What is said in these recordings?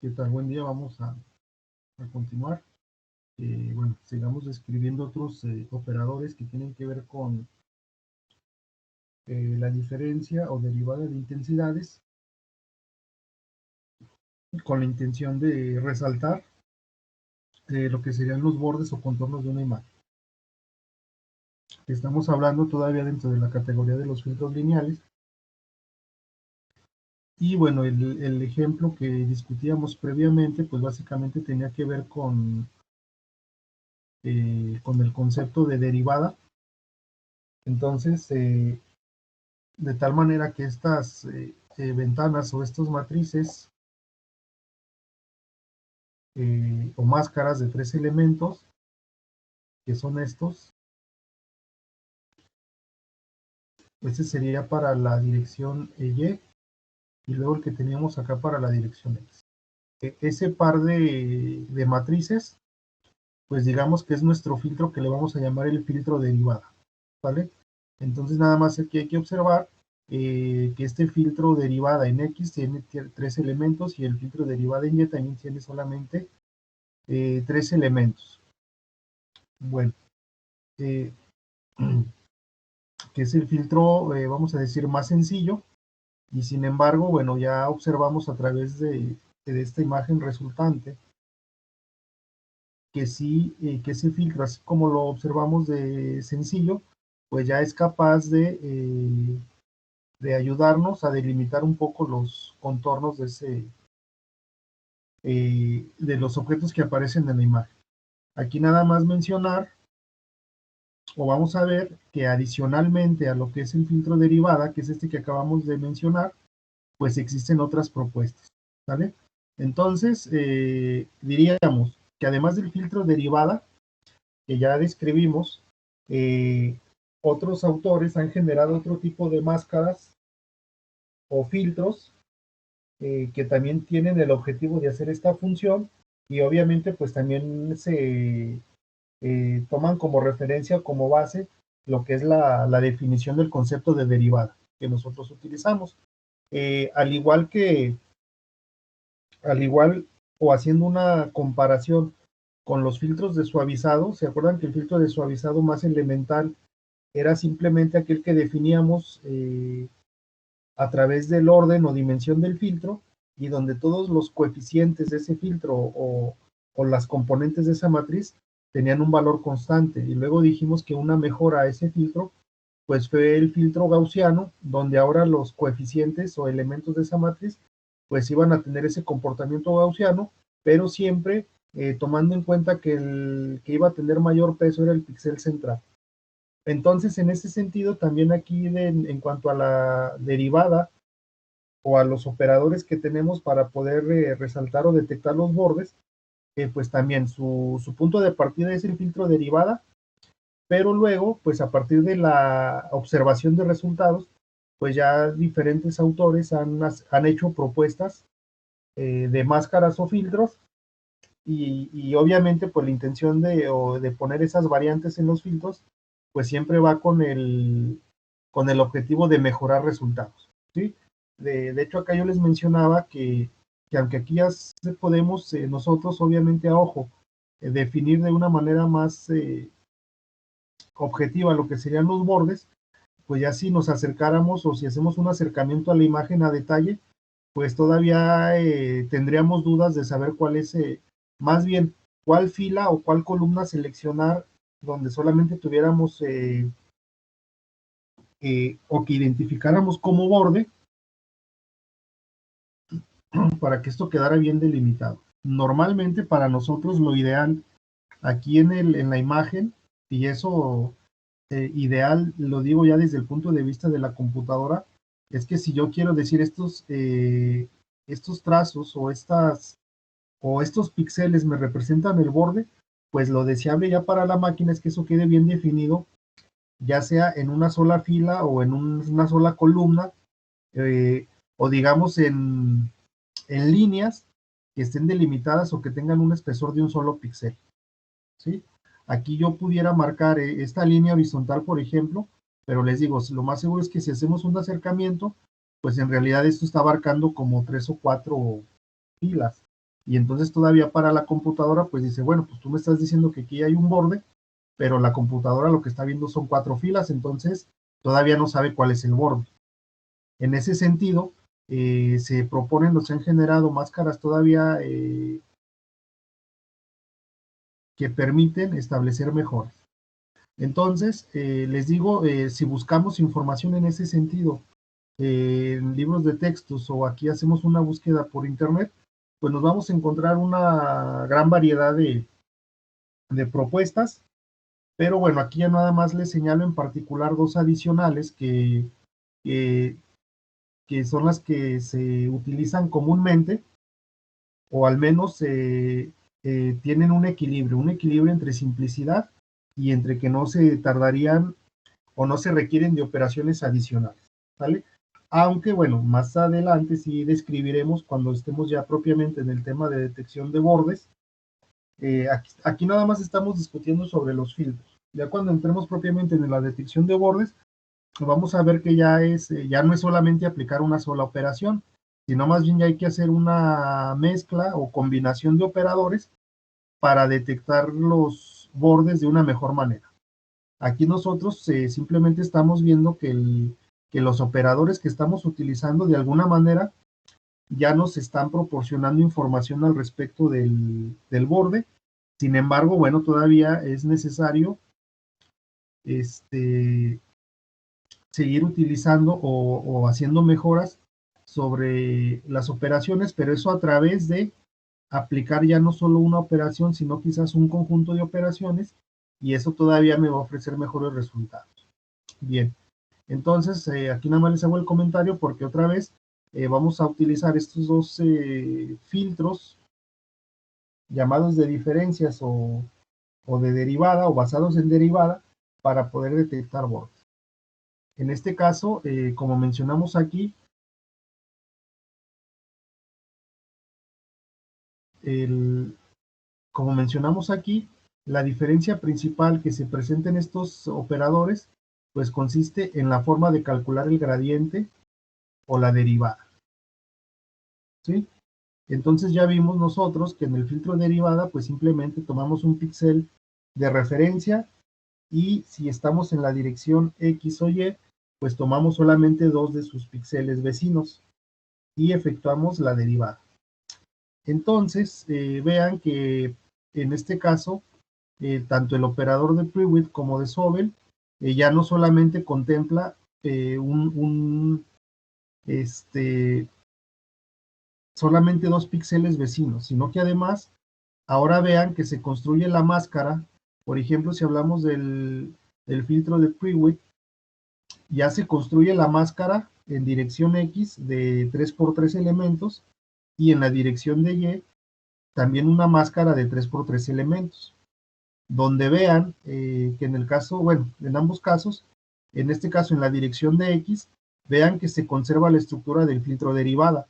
¿Qué tal? Buen día, vamos a continuar. Bueno, sigamos describiendo otros operadores que tienen que ver con la diferencia o derivada de intensidades, con la intención de resaltar lo que serían los bordes o contornos de una imagen. Estamos hablando todavía dentro de la categoría de los filtros lineales. Y bueno, el ejemplo que discutíamos previamente, pues básicamente tenía que ver con el concepto de derivada. Entonces, de tal manera que estas ventanas o estos matrices o máscaras de 3 elementos, que son estos, este sería para la dirección Y, y luego el que teníamos acá para la dirección X. Ese par de matrices, pues digamos que es nuestro filtro que le vamos a llamar el filtro derivada, ¿vale? Entonces nada más aquí hay que observar que este filtro derivada en X tiene 3 elementos y el filtro derivada en Y también tiene solamente 3 elementos. Bueno, que es el filtro, vamos a decir, más sencillo, y sin embargo, bueno, ya observamos a través de esta imagen resultante que sí, que ese filtro, así como lo observamos de sencillo, pues ya es capaz de ayudarnos a delimitar un poco los contornos de los objetos que aparecen en la imagen. Aquí nada más mencionar, o vamos a ver que adicionalmente a lo que es el filtro derivada, que es este que acabamos de mencionar, pues existen otras propuestas, ¿vale? Entonces, diríamos que además del filtro derivada, que ya describimos, otros autores han generado otro tipo de máscaras o filtros que también tienen el objetivo de hacer esta función y obviamente pues también se toman como referencia, como base, lo que es la definición del concepto de derivada que nosotros utilizamos. Al igual o haciendo una comparación con los filtros de suavizado, ¿se acuerdan que el filtro de suavizado más elemental era simplemente aquel que definíamos a través del orden o dimensión del filtro y donde todos los coeficientes de ese filtro o las componentes de esa matriz tenían un valor constante? Y luego dijimos que una mejora a ese filtro pues fue el filtro gaussiano, donde ahora los coeficientes o elementos de esa matriz pues iban a tener ese comportamiento gaussiano, pero siempre tomando en cuenta que el que iba a tener mayor peso era el píxel central. Entonces, en ese sentido, también aquí en cuanto a la derivada o a los operadores que tenemos para poder resaltar o detectar los bordes, pues también su punto de partida es el filtro derivada, pero luego, pues a partir de la observación de resultados, pues ya diferentes autores han hecho propuestas de máscaras o filtros y obviamente pues la intención de poner esas variantes en los filtros, pues siempre va con el objetivo de mejorar resultados, ¿sí? De hecho, acá yo les mencionaba que aunque aquí ya podemos nosotros, obviamente a ojo, definir de una manera más objetiva lo que serían los bordes, pues ya si nos acercáramos o si hacemos un acercamiento a la imagen a detalle, pues todavía tendríamos dudas de saber cuál es, más bien, cuál fila o cuál columna seleccionar donde solamente tuviéramos o que identificáramos como borde para que esto quedara bien delimitado. Normalmente para nosotros lo ideal aquí en la imagen, y eso ideal lo digo ya desde el punto de vista de la computadora, es que si yo quiero decir estos trazos o estos píxeles me representan el borde, pues lo deseable ya para la máquina es que eso quede bien definido, ya sea en una sola fila o en una sola columna, eh, o digamos en líneas que estén delimitadas o que tengan un espesor de un solo píxel, ¿sí? Aquí yo pudiera marcar esta línea horizontal, por ejemplo, pero les digo, lo más seguro es que si hacemos un acercamiento, pues en realidad esto está abarcando como 3 o 4 filas. y entonces todavía para la computadora, pues dice, bueno, pues tú me estás diciendo que aquí hay un borde, pero la computadora lo que está viendo son 4 filas, entonces todavía no sabe cuál es el borde. En ese sentido, se proponen, se han generado máscaras todavía que permiten establecer mejoras. Entonces, les digo, si buscamos información en ese sentido, en libros de textos o aquí hacemos una búsqueda por internet, pues nos vamos a encontrar una gran variedad de propuestas, pero bueno, aquí ya nada más les señalo en particular dos adicionales que, que son las que se utilizan comúnmente, o al menos tienen un equilibrio entre simplicidad y entre que no se tardarían o no se requieren de operaciones adicionales, ¿vale? Aunque bueno, más adelante sí describiremos cuando estemos ya propiamente en el tema de detección de bordes. Aquí nada más estamos discutiendo sobre los filtros. Ya cuando entremos propiamente en la detección de bordes, vamos a ver que ya no es solamente aplicar una sola operación, sino más bien ya hay que hacer una mezcla o combinación de operadores para detectar los bordes de una mejor manera. Aquí nosotros simplemente estamos viendo que los operadores que estamos utilizando de alguna manera ya nos están proporcionando información al respecto del borde. Sin embargo, bueno, todavía es necesario seguir utilizando o haciendo mejoras sobre las operaciones, pero eso a través de aplicar ya no solo una operación, sino quizás un conjunto de operaciones, y eso todavía me va a ofrecer mejores resultados. Bien, entonces aquí nada más les hago el comentario porque otra vez vamos a utilizar estos dos filtros llamados de diferencias o de derivada o basados en derivada para poder detectar bordes. En este caso, como mencionamos aquí, como mencionamos aquí, la diferencia principal que se presenta en estos operadores, pues consiste en la forma de calcular el gradiente o la derivada, ¿sí? Entonces ya vimos nosotros que en el filtro de derivada, pues simplemente tomamos un píxel de referencia y si estamos en la dirección X o Y, pues tomamos solamente dos de sus píxeles vecinos y efectuamos la derivada. Entonces, vean que en este caso, tanto el operador de Prewitt como de Sobel ya no solamente contempla solamente dos píxeles vecinos, sino que además, ahora vean que se construye la máscara. Por ejemplo, si hablamos del filtro de Prewitt, ya se construye la máscara en dirección X de 3x3 elementos y en la dirección de Y también una máscara de 3x3 elementos, donde vean que en el caso, bueno, en ambos casos, en este caso en la dirección de X, vean que se conserva la estructura del filtro derivada,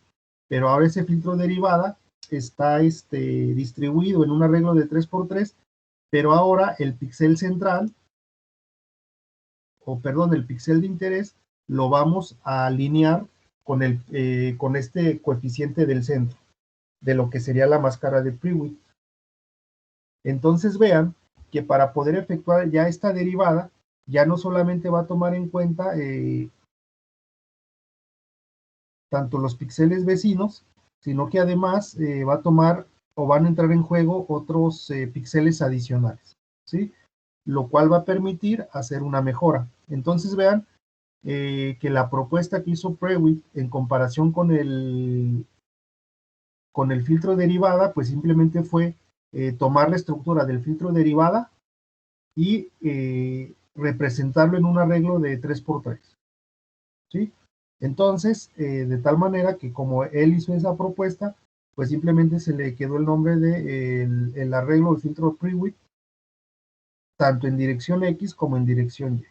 pero ahora ese filtro derivada está distribuido en un arreglo de 3x3, pero ahora el píxel central, o perdón, el píxel de interés, lo vamos a alinear con este coeficiente del centro, de lo que sería la máscara de Prewitt. Entonces vean que para poder efectuar ya esta derivada, ya no solamente va a tomar en cuenta tanto los píxeles vecinos, sino que además va a tomar o van a entrar en juego otros píxeles adicionales, ¿sí? Lo cual va a permitir hacer una mejora. Entonces vean que la propuesta que hizo Prewitt en comparación con el filtro derivada, pues simplemente fue tomar la estructura del filtro derivada y representarlo en un arreglo de 3x3, ¿sí? Entonces, de tal manera que como él hizo esa propuesta, pues simplemente se le quedó el nombre de el arreglo del filtro Prewitt, tanto en dirección X como en dirección Y.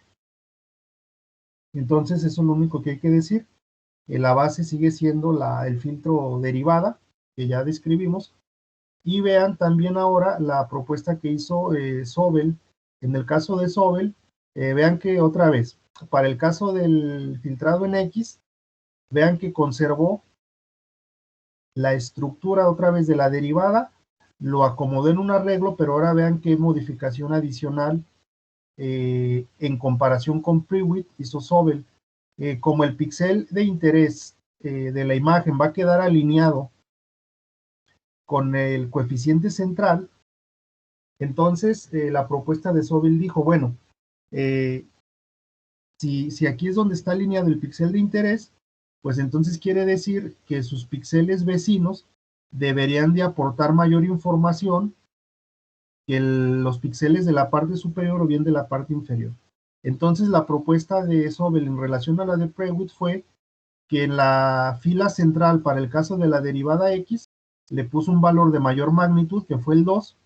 Entonces, eso es lo único que hay que decir. La base sigue siendo el filtro derivada, que ya describimos. Y vean también ahora la propuesta que hizo Sobel. En el caso de Sobel, vean que otra vez, para el caso del filtrado en X, vean que conservó la estructura otra vez de la derivada, lo acomodé en un arreglo, pero ahora vean qué modificación adicional en comparación con Prewitt hizo Sobel. Como el píxel de interés de la imagen va a quedar alineado con el coeficiente central, entonces la propuesta de Sobel dijo, bueno, si aquí es donde está alineado el píxel de interés, pues entonces quiere decir que sus píxeles vecinos deberían de aportar mayor información que los píxeles de la parte superior o bien de la parte inferior. Entonces la propuesta de Sobel en relación a la de Prewitt fue que en la fila central para el caso de la derivada x le puso un valor de mayor magnitud que fue el 2,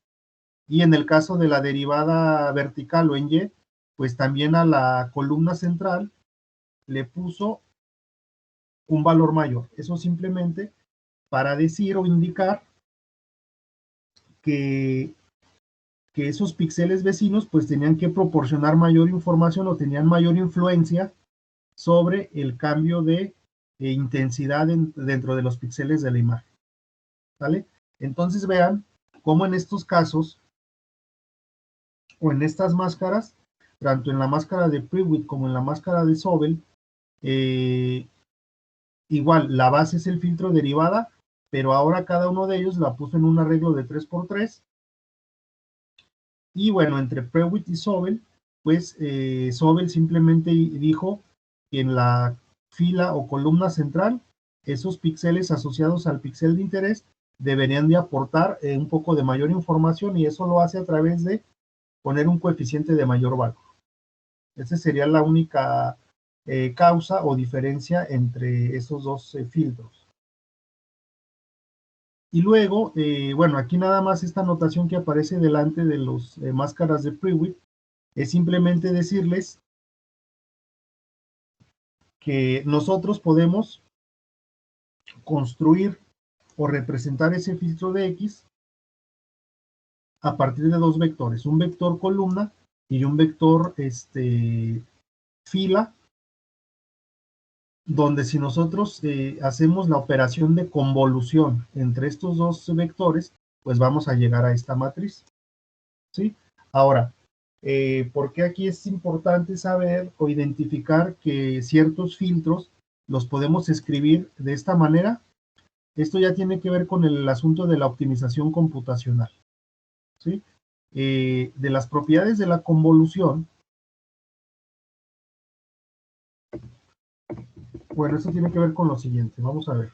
y en el caso de la derivada vertical o en y, pues también a la columna central le puso un valor mayor. Eso simplemente para decir o indicar que esos píxeles vecinos pues tenían que proporcionar mayor información o tenían mayor influencia sobre el cambio de intensidad dentro de los píxeles de la imagen. ¿Vale? Entonces vean cómo en estos casos o en estas máscaras, tanto en la máscara de Prewitt como en la máscara de Sobel, igual la base es el filtro derivada, pero ahora cada uno de ellos la puso en un arreglo de 3×3. Y bueno, entre Prewitt y Sobel, pues Sobel simplemente dijo que en la fila o columna central, esos píxeles asociados al píxel de interés deberían de aportar un poco de mayor información, y eso lo hace a través de poner un coeficiente de mayor valor. Esa sería la única causa o diferencia entre esos dos filtros. Y luego, bueno, aquí nada más esta anotación que aparece delante de las máscaras de Prewitt es simplemente decirles que nosotros podemos construir o representar ese filtro de X a partir de dos vectores, un vector columna y un vector fila, donde si nosotros hacemos la operación de convolución entre estos dos vectores, pues vamos a llegar a esta matriz. ¿Sí? Ahora, ¿por qué aquí es importante saber o identificar que ciertos filtros los podemos escribir de esta manera? Esto ya tiene que ver con el asunto de la optimización computacional. ¿Sí? De las propiedades de la convolución, bueno, esto tiene que ver con lo siguiente. Vamos a ver.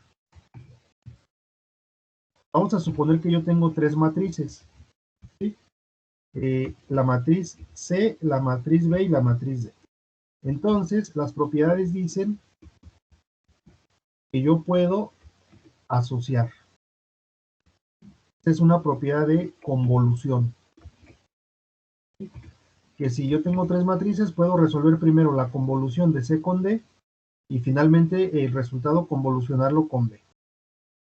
Vamos a suponer que yo tengo tres matrices. ¿Sí? La matriz C, la matriz B y la matriz D. Entonces, las propiedades dicen que yo puedo asociar. Esta es una propiedad de convolución. Que si yo tengo tres matrices, puedo resolver primero la convolución de C con D y finalmente el resultado convolucionarlo con B.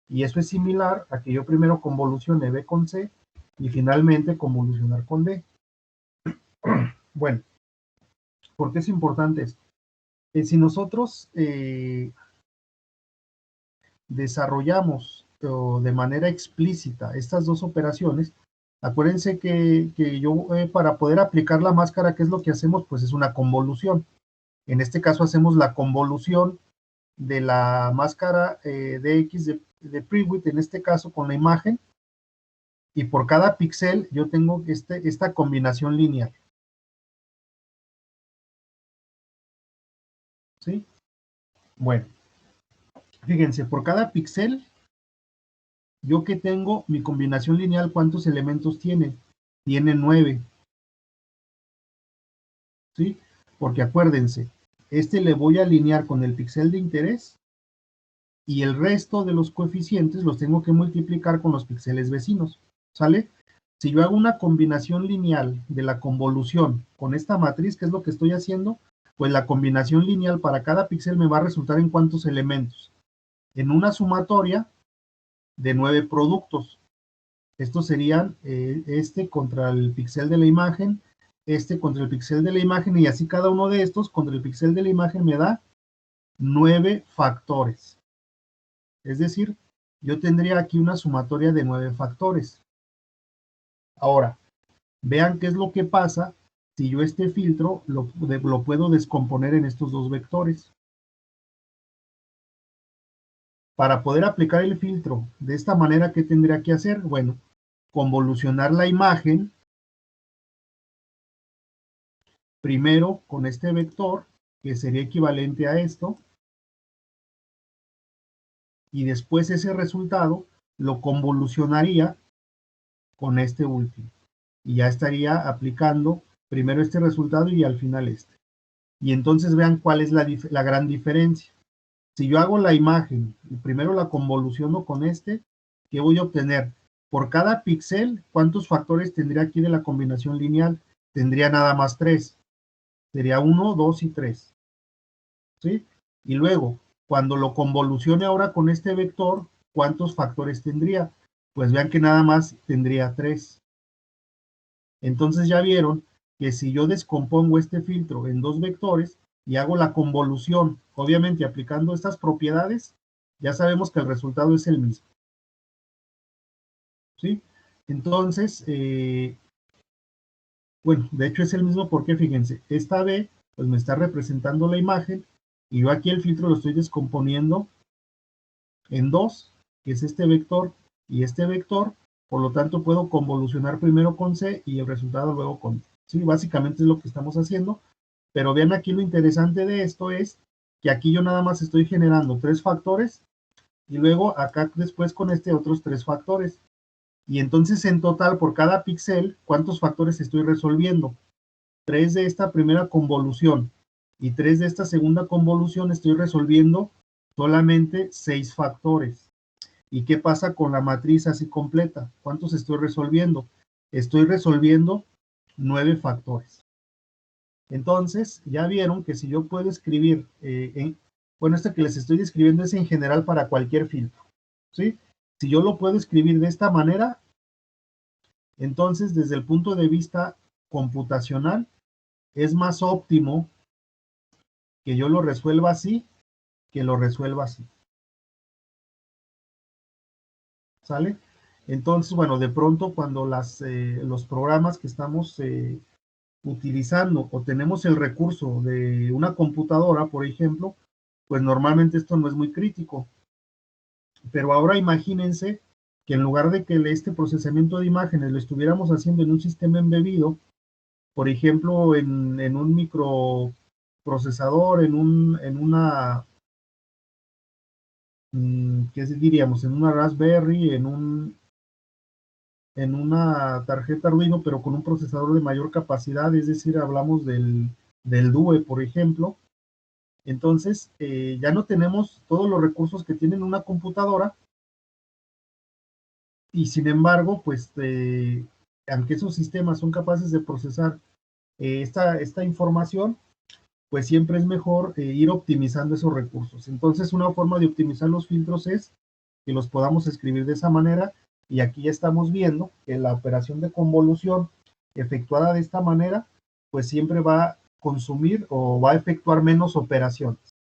Y eso es similar a que yo primero convolucione B con C y finalmente convolucionar con D. Bueno, ¿por qué es importante esto? Si nosotros desarrollamos de manera explícita estas dos operaciones, acuérdense que yo para poder aplicar la máscara, ¿qué es lo que hacemos? Pues es una convolución. En este caso hacemos la convolución de la máscara de X de Prewitt, en este caso con la imagen, y por cada píxel yo tengo esta combinación lineal. ¿Sí? Bueno, fíjense, por cada píxel, yo que tengo mi combinación lineal, ¿cuántos elementos tiene? Tiene 9. ¿Sí? Porque acuérdense, le voy a alinear con el píxel de interés y el resto de los coeficientes los tengo que multiplicar con los píxeles vecinos. ¿Sale? Si yo hago una combinación lineal de la convolución con esta matriz, ¿qué es lo que estoy haciendo? Pues la combinación lineal para cada píxel me va a resultar en cuántos elementos. En una sumatoria de 9 productos. Estos serían este contra el píxel de la imagen, este contra el píxel de la imagen, y así cada uno de estos contra el píxel de la imagen me da 9 factores. Es decir, yo tendría aquí una sumatoria de 9 factores. Ahora, vean qué es lo que pasa si yo este filtro lo puedo descomponer en estos dos vectores. Para poder aplicar el filtro de esta manera, ¿qué tendría que hacer? Bueno, convolucionar la imagen primero con este vector, que sería equivalente a esto, y después ese resultado lo convolucionaría con este último. Y ya estaría aplicando primero este resultado y al final este. Y entonces vean cuál es la gran diferencia. Si yo hago la imagen y primero la convoluciono con este, ¿qué voy a obtener? Por cada píxel, ¿cuántos factores tendría aquí de la combinación lineal? Tendría nada más 3. Sería 1, 2 y 3. ¿Sí? Y luego, cuando lo convolucione ahora con este vector, ¿cuántos factores tendría? Pues vean que nada más tendría 3. Entonces ya vieron que si yo descompongo este filtro en dos vectores y hago la convolución, obviamente aplicando estas propiedades, ya sabemos que el resultado es el mismo. ¿Sí? Entonces, bueno, de hecho es el mismo porque fíjense, esta B pues me está representando la imagen y yo aquí el filtro lo estoy descomponiendo en dos, que es este vector y este vector, por lo tanto puedo convolucionar primero con C y el resultado luego con D. Sí, básicamente es lo que estamos haciendo, pero vean aquí lo interesante de esto es que aquí yo nada más estoy generando 3 factores y luego acá después con este otros 3 factores. Y entonces en total por cada píxel, ¿cuántos factores estoy resolviendo? 3 de esta primera convolución y 3 de esta segunda convolución estoy resolviendo solamente 6 factores. ¿Y qué pasa con la matriz así completa? ¿Cuántos estoy resolviendo? Estoy resolviendo 9 factores. Entonces, ya vieron que si yo puedo escribir, bueno, esto que les estoy describiendo es en general para cualquier filtro, ¿sí? Si yo lo puedo escribir de esta manera, entonces desde el punto de vista computacional, es más óptimo que yo lo resuelva así que lo resuelva así. ¿Sale? Entonces, bueno, de pronto cuando los programas que estamos utilizando o tenemos el recurso de una computadora, por ejemplo, pues normalmente esto no es muy crítico. Pero ahora imagínense que en lugar de que este procesamiento de imágenes lo estuviéramos haciendo en un sistema embebido, por ejemplo, en un microprocesador, en una, ¿qué diríamos? En una Raspberry, en una tarjeta Arduino, pero con un procesador de mayor capacidad, es decir, hablamos del DUE, por ejemplo. Entonces, ya no tenemos todos los recursos que tiene una computadora y sin embargo, pues, aunque esos sistemas son capaces de procesar esta información, pues siempre es mejor ir optimizando esos recursos. Entonces, una forma de optimizar los filtros es que los podamos escribir de esa manera y aquí ya estamos viendo que la operación de convolución efectuada de esta manera, pues siempre va a consumir o va a efectuar menos operaciones.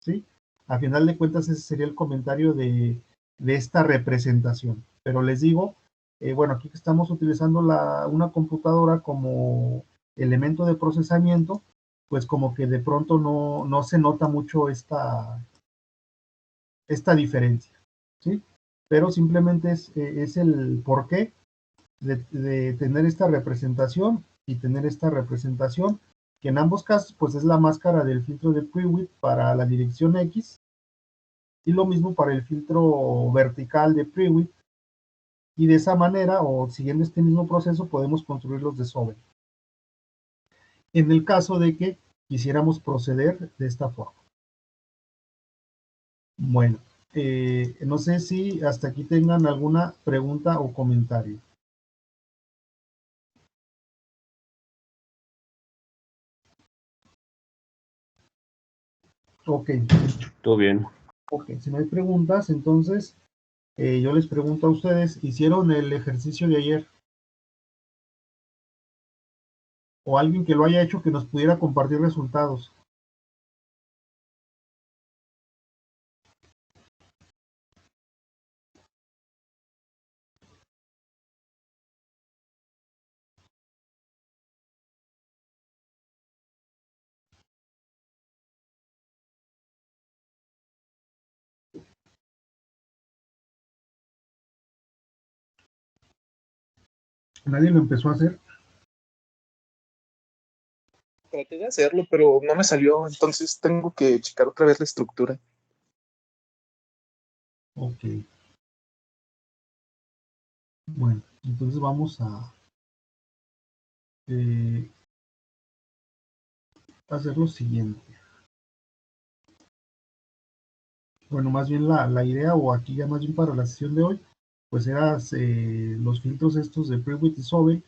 ¿Sí? A final de cuentas, ese sería el comentario de esta representación. Pero les digo, bueno, aquí estamos utilizando una computadora como elemento de procesamiento, pues como que de pronto no se nota mucho esta diferencia, ¿sí? Pero simplemente es el porqué de tener esta representación y tener esta representación, que en ambos casos pues es la máscara del filtro de Prewitt para la dirección X y lo mismo para el filtro vertical de Prewitt, y de esa manera o siguiendo este mismo proceso podemos construir los de Soben en el caso de que quisiéramos proceder de esta forma. Bueno, no sé si hasta aquí tengan alguna pregunta o comentario. Ok. Todo bien. Ok, si no hay preguntas, entonces yo les pregunto a ustedes, ¿hicieron el ejercicio de ayer? O alguien que lo haya hecho que nos pudiera compartir resultados. Nadie lo empezó a hacer. Traté de hacerlo, pero no me salió, entonces tengo que checar otra vez la estructura. Ok. Bueno, entonces vamos a hacer lo siguiente. Bueno, más bien la idea, o aquí ya más bien para la sesión de hoy, pues era los filtros estos de Prewitt y Sobel,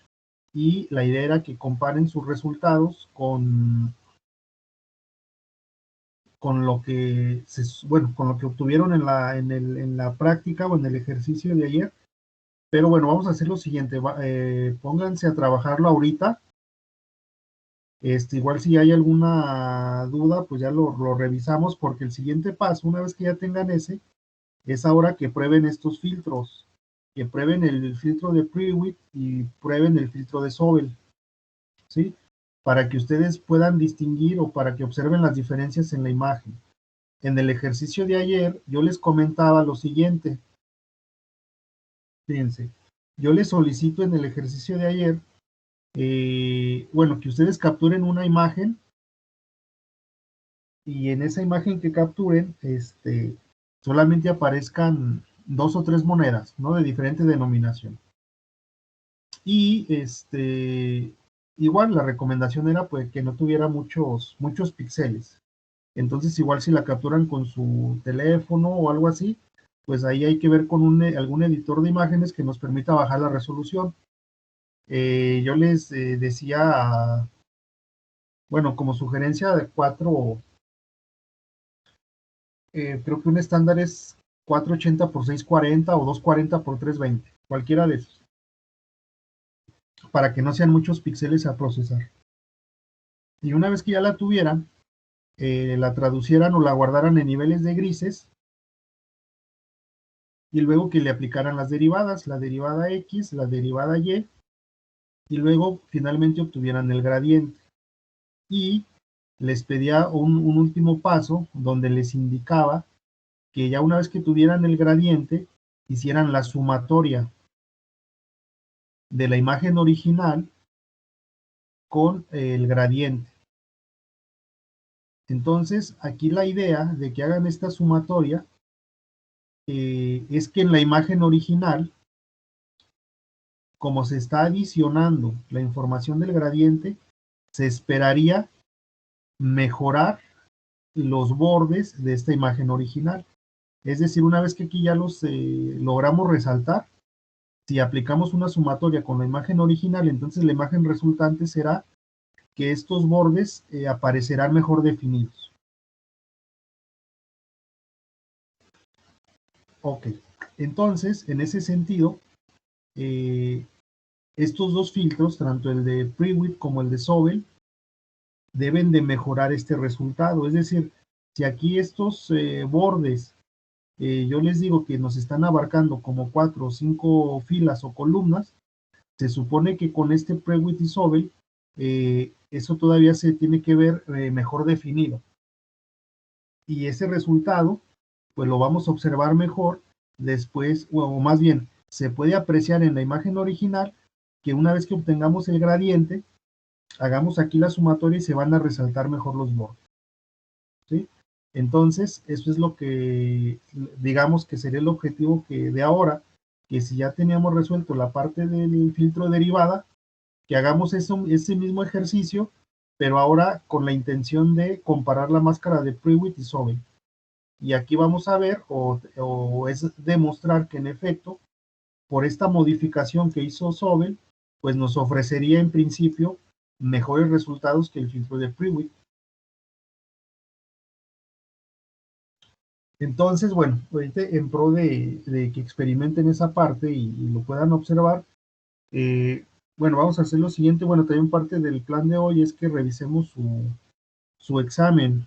y la idea era que comparen sus resultados con lo que con lo que obtuvieron en la práctica o en el ejercicio de ayer. Pero bueno, vamos a hacer lo siguiente, pónganse a trabajarlo ahorita. Igual si hay alguna duda, pues ya lo revisamos, porque el siguiente paso, una vez que ya tengan ese, es ahora que prueben estos filtros, que prueben el filtro de Prewitt y prueben el filtro de Sobel, ¿sí? Para que ustedes puedan distinguir o para que observen las diferencias en la imagen. En el ejercicio de ayer, yo les comentaba lo siguiente. Fíjense, yo les solicito en el ejercicio de ayer, bueno, que ustedes capturen una imagen y en esa imagen que capturen, solamente aparezcan 2 o 3 monedas, ¿no? De diferente denominación. Y igual la recomendación era pues que no tuviera muchos píxeles. Entonces igual si la capturan con su teléfono o algo así, pues ahí hay que ver con algún editor de imágenes que nos permita bajar la resolución. Yo les decía, bueno, como sugerencia de 4, creo que un estándar es 480 por 640 o 240 por 320, cualquiera de esos, para que no sean muchos píxeles a procesar. Y una vez que ya la tuvieran, la traducieran o la guardaran en niveles de grises, y luego que le aplicaran las derivadas, la derivada X, la derivada y luego finalmente obtuvieran el gradiente. Y les pedía un último paso donde les indicaba que ya una vez que tuvieran el gradiente, hicieran la sumatoria de la imagen original con el gradiente. Entonces, aquí la idea de que hagan esta sumatoria es que en la imagen original, como se está adicionando la información del gradiente, se esperaría mejorar los bordes de esta imagen original. Es decir, una vez que aquí ya los logramos resaltar, si aplicamos una sumatoria con la imagen original, entonces la imagen resultante será que estos bordes aparecerán mejor definidos. Ok, entonces, en ese sentido, estos dos filtros, tanto el de Prewitt como el de Sobel, deben de mejorar este resultado. Es decir, si aquí estos bordes, yo les digo que nos están abarcando como 4 o 5 filas o columnas, se supone que con este Prewitt y Sobel, eso todavía se tiene que ver mejor definido. Y ese resultado, pues lo vamos a observar mejor después, o más bien, se puede apreciar en la imagen original que una vez que obtengamos el gradiente, hagamos aquí la sumatoria y se van a resaltar mejor los bordes, ¿sí? Entonces, eso es lo que, digamos que sería el objetivo que de ahora, que si ya teníamos resuelto la parte del filtro derivada, que hagamos ese mismo ejercicio, pero ahora con la intención de comparar la máscara de Prewitt y Sobel. Y aquí vamos a ver, o es demostrar que en efecto, por esta modificación que hizo Sobel, pues nos ofrecería en principio mejores resultados que el filtro de Prewitt. Entonces, bueno, ahorita en pro de que experimenten esa parte y lo puedan observar, bueno, vamos a hacer lo siguiente. Bueno, también parte del plan de hoy es que revisemos su examen.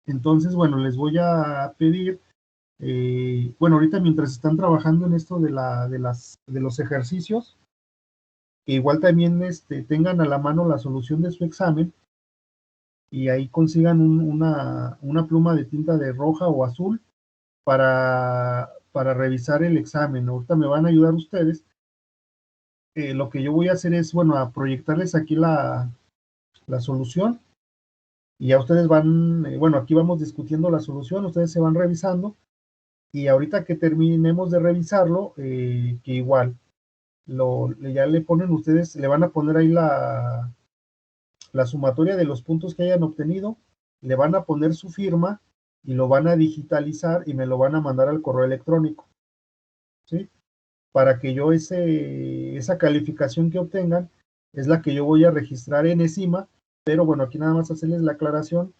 Entonces, bueno, les voy a pedir, bueno, ahorita mientras están trabajando en esto de los ejercicios, que igual también tengan a la mano la solución de su examen y ahí consigan una pluma de tinta de roja o azul para revisar el examen. Ahorita me van a ayudar ustedes lo que yo voy a hacer es, bueno, a proyectarles aquí la solución y ya ustedes van, bueno, aquí vamos discutiendo la solución, ustedes se van revisando y ahorita que terminemos de revisarlo, que igual, ya le ponen ustedes, le van a poner ahí la sumatoria de los puntos que hayan obtenido, le van a poner su firma y lo van a digitalizar y me lo van a mandar al correo electrónico, ¿sí? Para que yo esa calificación que obtengan es la que yo voy a registrar en ESIMA, pero bueno, aquí nada más hacerles la aclaración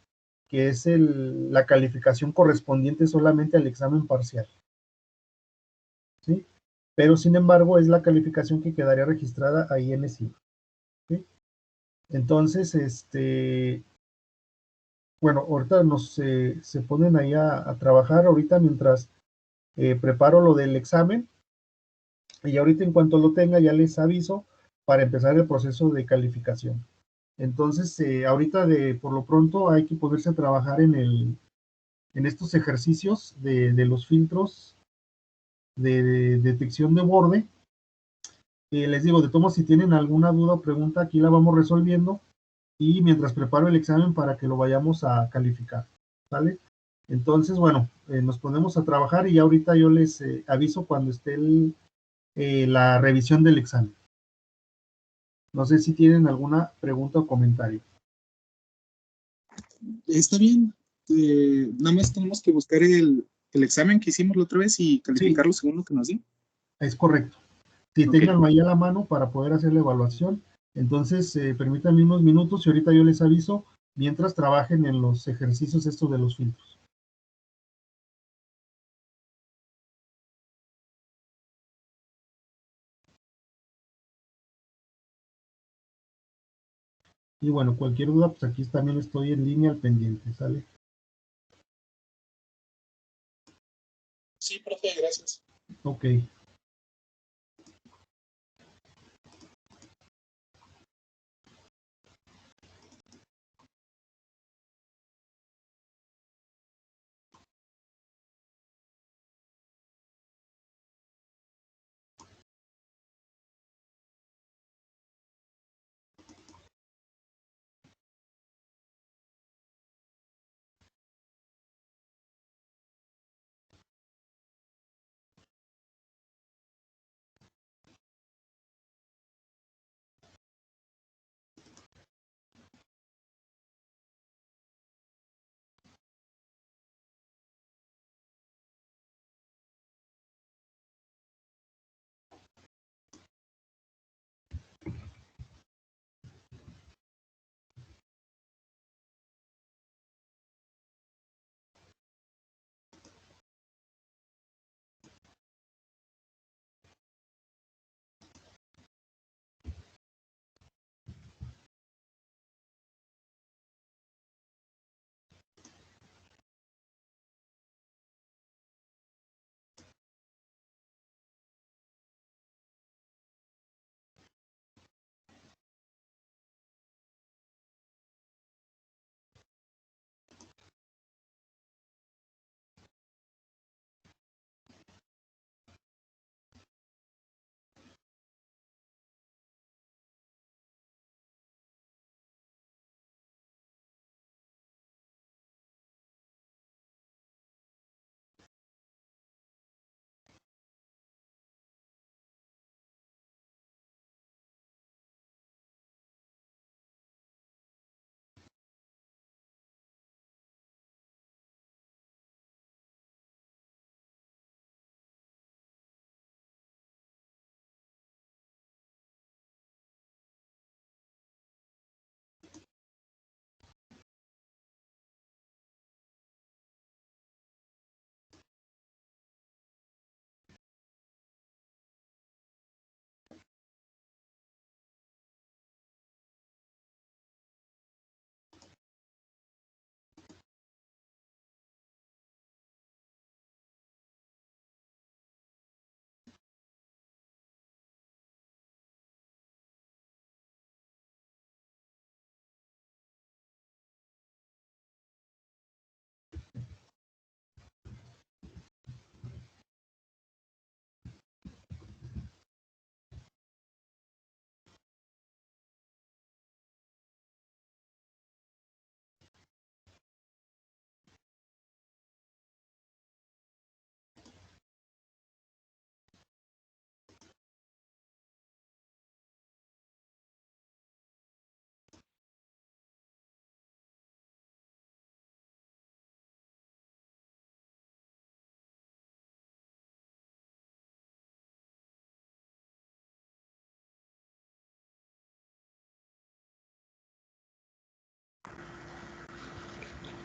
que es la calificación correspondiente solamente al examen parcial, ¿sí? Pero sin embargo es la calificación que quedaría registrada ahí en ESIMA, ¿sí? Entonces, bueno, ahorita se ponen ahí a trabajar ahorita mientras preparo lo del examen y ahorita en cuanto lo tenga ya les aviso para empezar el proceso de calificación. Entonces, ahorita por lo pronto hay que ponerse a trabajar en estos ejercicios de los filtros de detección de borde. Les digo, de todos si tienen alguna duda o pregunta, aquí la vamos resolviendo y mientras preparo el examen para que lo vayamos a calificar, ¿vale? Entonces, bueno, nos ponemos a trabajar y ya ahorita yo les aviso cuando esté la revisión del examen. No sé si tienen alguna pregunta o comentario. Está bien. Nada más tenemos que buscar el examen que hicimos la otra vez y calificarlo según lo que nos di. Es correcto. Si Ok. tenganlo ahí a la mano para poder hacer la evaluación. Entonces, permítanme unos minutos y ahorita yo les aviso mientras trabajen en los ejercicios estos de los filtros. Y bueno, cualquier duda, pues aquí también estoy en línea al pendiente, ¿sale? Sí, profe, gracias. Ok.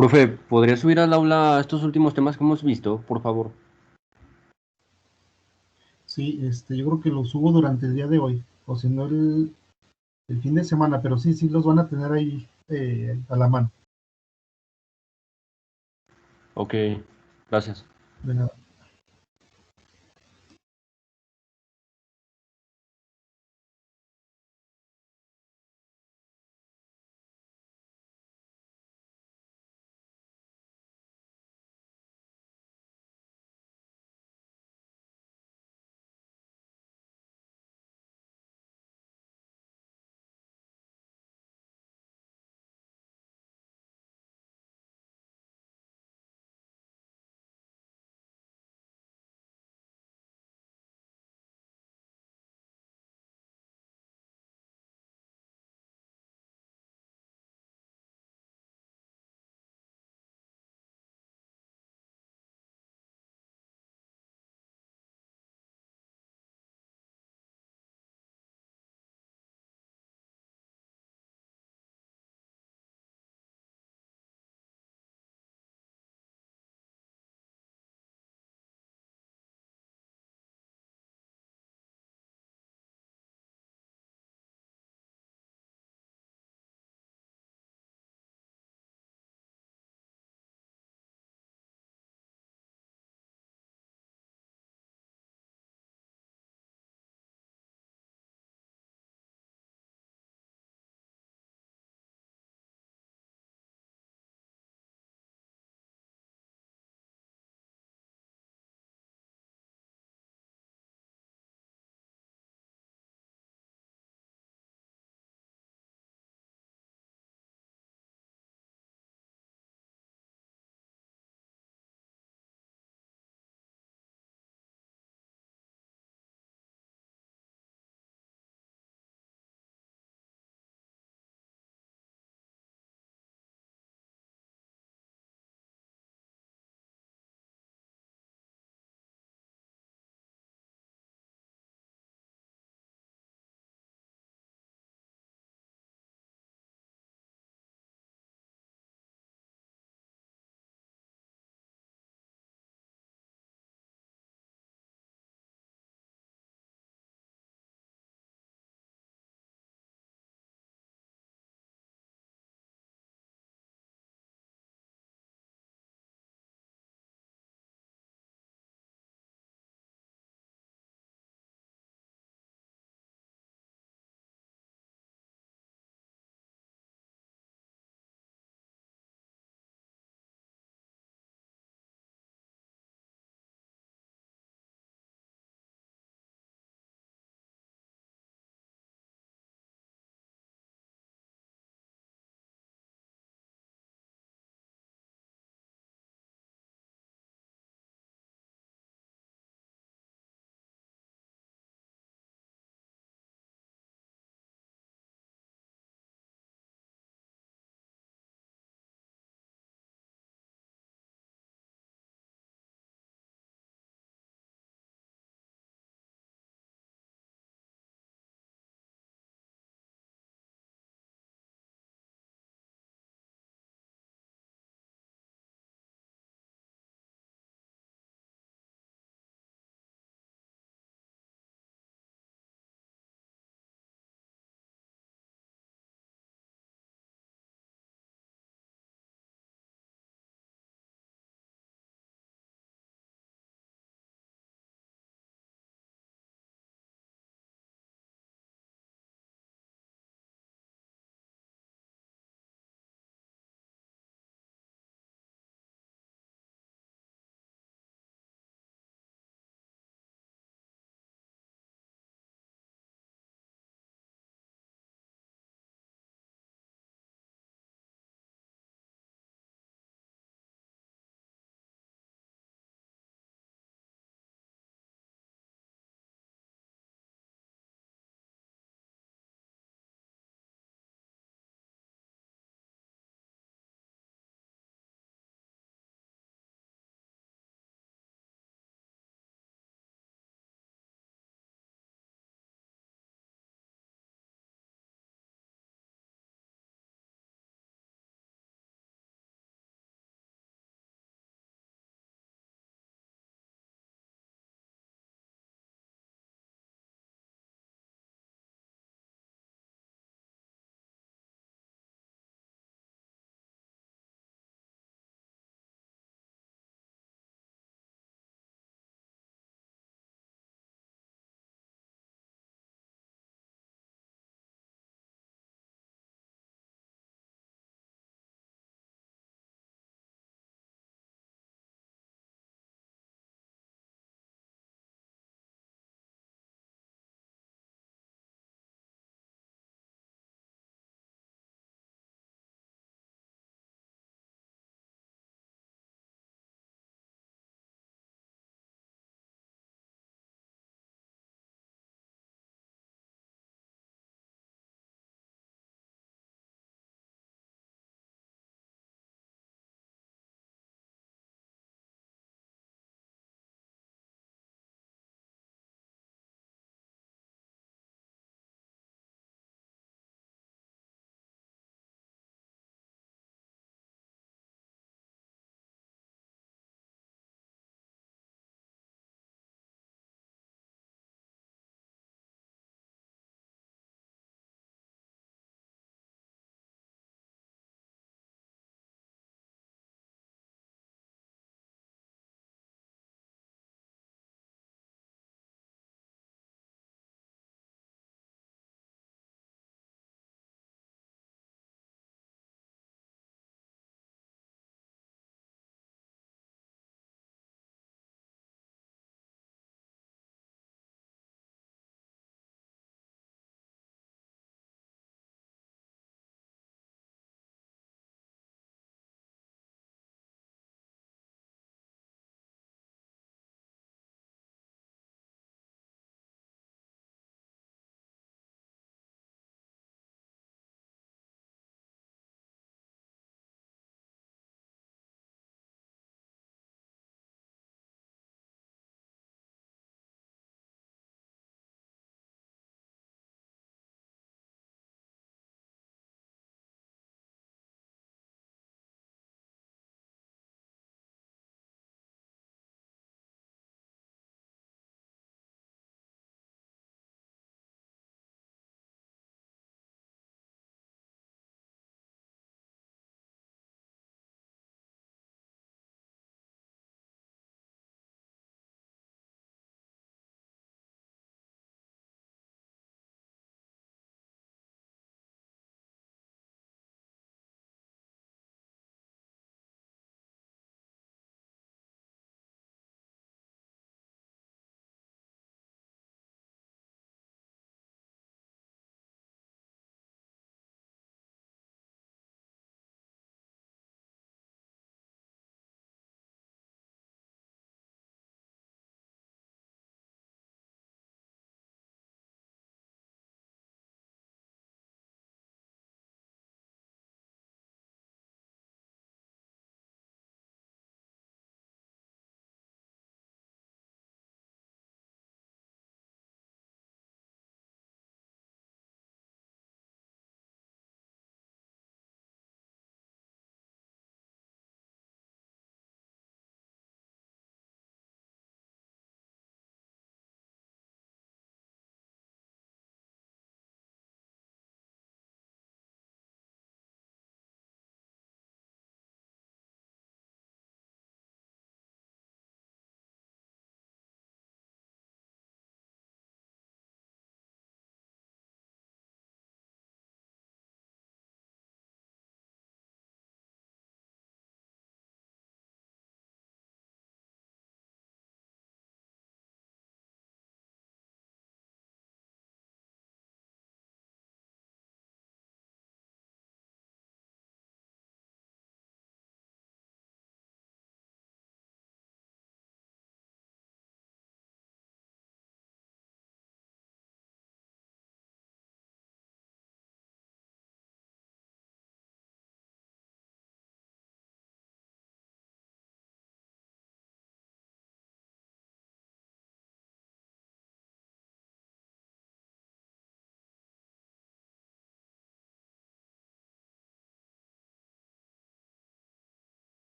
Profe, ¿podría subir al aula estos últimos temas que hemos visto, por favor? Sí, yo creo que lo subo durante el día de hoy, o si no el fin de semana, pero sí, sí los van a tener ahí a la mano. Ok, gracias. De nada.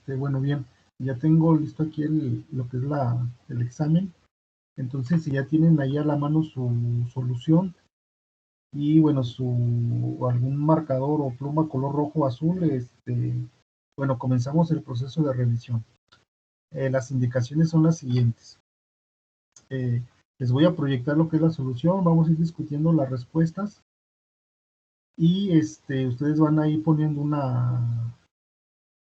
Bueno, bien, ya tengo listo aquí lo que es el examen. Entonces, si ya tienen ahí a la mano su solución y bueno, algún marcador o pluma color rojo o azul, bueno, comenzamos el proceso de revisión. Las indicaciones son las siguientes. Les voy a proyectar lo que es la solución, vamos a ir discutiendo las respuestas y ustedes van a ir poniendo una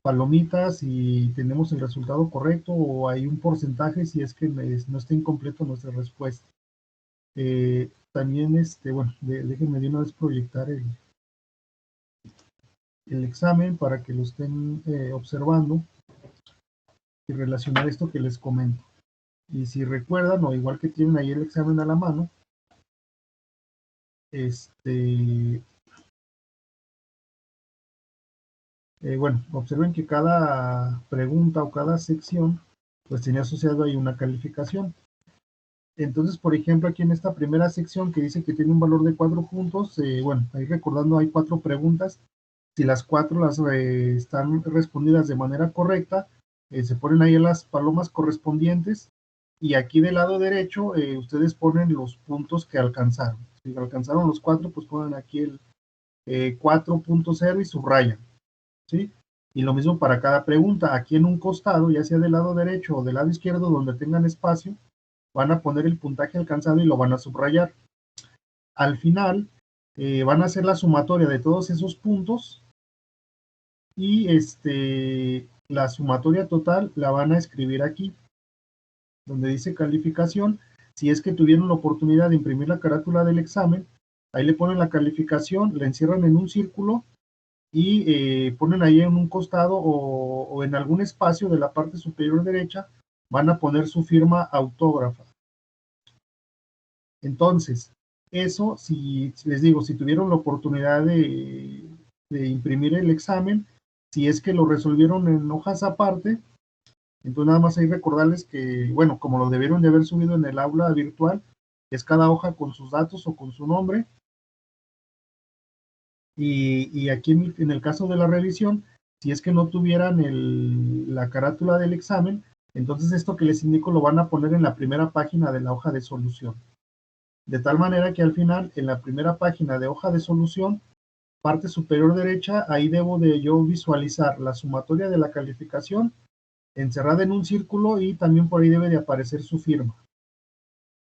palomita si tenemos el resultado correcto o hay un porcentaje si es que no está incompleto nuestra respuesta. También, bueno, déjenme de una vez proyectar el examen para que lo estén observando y relacionar esto que les comento. Y si recuerdan, o igual que tienen ahí el examen a la mano, bueno, observen que cada pregunta o cada sección pues tenía asociado ahí una calificación. Entonces, por ejemplo, aquí en esta primera sección que dice que tiene un valor de 4 puntos, bueno, ahí recordando hay 4 preguntas. Si las 4 están respondidas de manera correcta, se ponen ahí las palomas correspondientes y aquí del lado derecho ustedes ponen los puntos que alcanzaron. Si alcanzaron los 4, pues ponen aquí el 4.0 y subrayan, ¿sí? Y lo mismo para cada pregunta. Aquí en un costado, ya sea del lado derecho o del lado izquierdo, donde tengan espacio, van a poner el puntaje alcanzado y lo van a subrayar. Al final, van a hacer la sumatoria de todos esos puntos y la sumatoria total la van a escribir aquí, donde dice calificación. Si es que tuvieron la oportunidad de imprimir la carátula del examen, ahí le ponen la calificación, la encierran en un círculo y ponen ahí en un costado o en algún espacio de la parte superior derecha, van a poner su firma autógrafa. Entonces, eso, si les digo, si tuvieron la oportunidad de imprimir el examen, si es que lo resolvieron en hojas aparte, entonces nada más hay recordarles que, bueno, como lo debieron de haber subido en el aula virtual, es cada hoja con sus datos o con su nombre. Y aquí en el caso de la revisión, si es que no tuvieran la carátula del examen, entonces esto que les indico lo van a poner en la primera página de la hoja de solución. De tal manera que al final, en la primera página de hoja de solución, parte superior derecha, ahí debo de yo visualizar la sumatoria de la calificación encerrada en un círculo y también por ahí debe de aparecer su firma.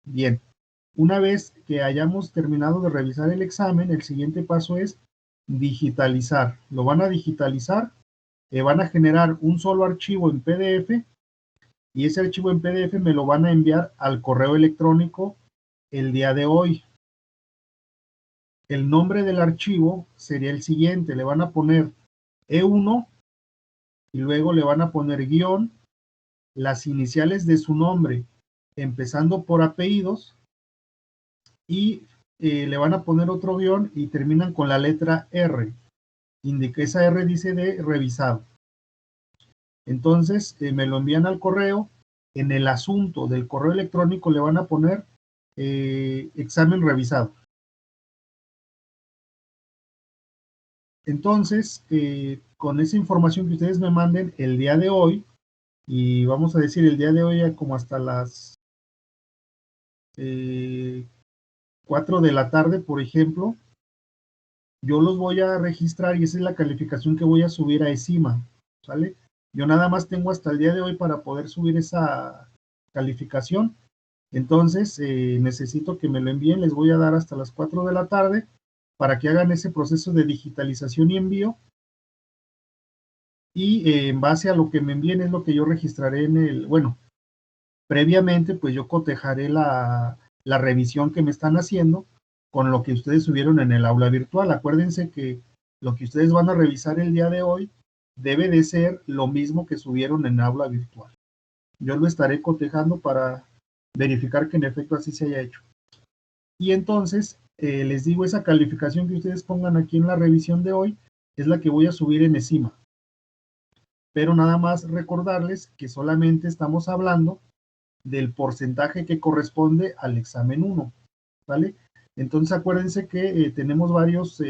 Bien, una vez que hayamos terminado de revisar el examen, el siguiente paso es digitalizar. Lo van a digitalizar, van a generar un solo archivo en PDF y ese archivo en PDF me lo van a enviar al correo electrónico el día de hoy. El nombre del archivo sería el siguiente, le van a poner E1 y luego le van a poner guión, las iniciales de su nombre, empezando por apellidos, y le van a poner otro guión y terminan con la letra R. Indica, esa R dice de revisado. Entonces me lo envían al correo. En el asunto del correo electrónico le van a poner examen revisado. Entonces, con esa información que ustedes me manden el día de hoy, y vamos a decir el día de hoy como hasta las 4 de la tarde, por ejemplo, yo los voy a registrar y esa es la calificación que voy a subir a ECIMA, ¿sale? Yo nada más tengo hasta el día de hoy para poder subir esa calificación. Entonces, necesito que me lo envíen, les voy a dar hasta las 4 de la tarde para que hagan ese proceso de digitalización y envío. Y en base a lo que me envíen es lo que yo registraré bueno, previamente pues yo cotejaré la revisión que me están haciendo con lo que ustedes subieron en el aula virtual. Acuérdense que lo que ustedes van a revisar el día de hoy debe de ser lo mismo que subieron en aula virtual. Yo lo estaré cotejando para verificar que en efecto así se haya hecho. Y entonces, les digo, esa calificación que ustedes pongan aquí en la revisión de hoy es la que voy a subir en ECIMA. Pero nada más recordarles que solamente estamos hablando del porcentaje que corresponde al examen 1, ¿vale? Entonces acuérdense que tenemos varios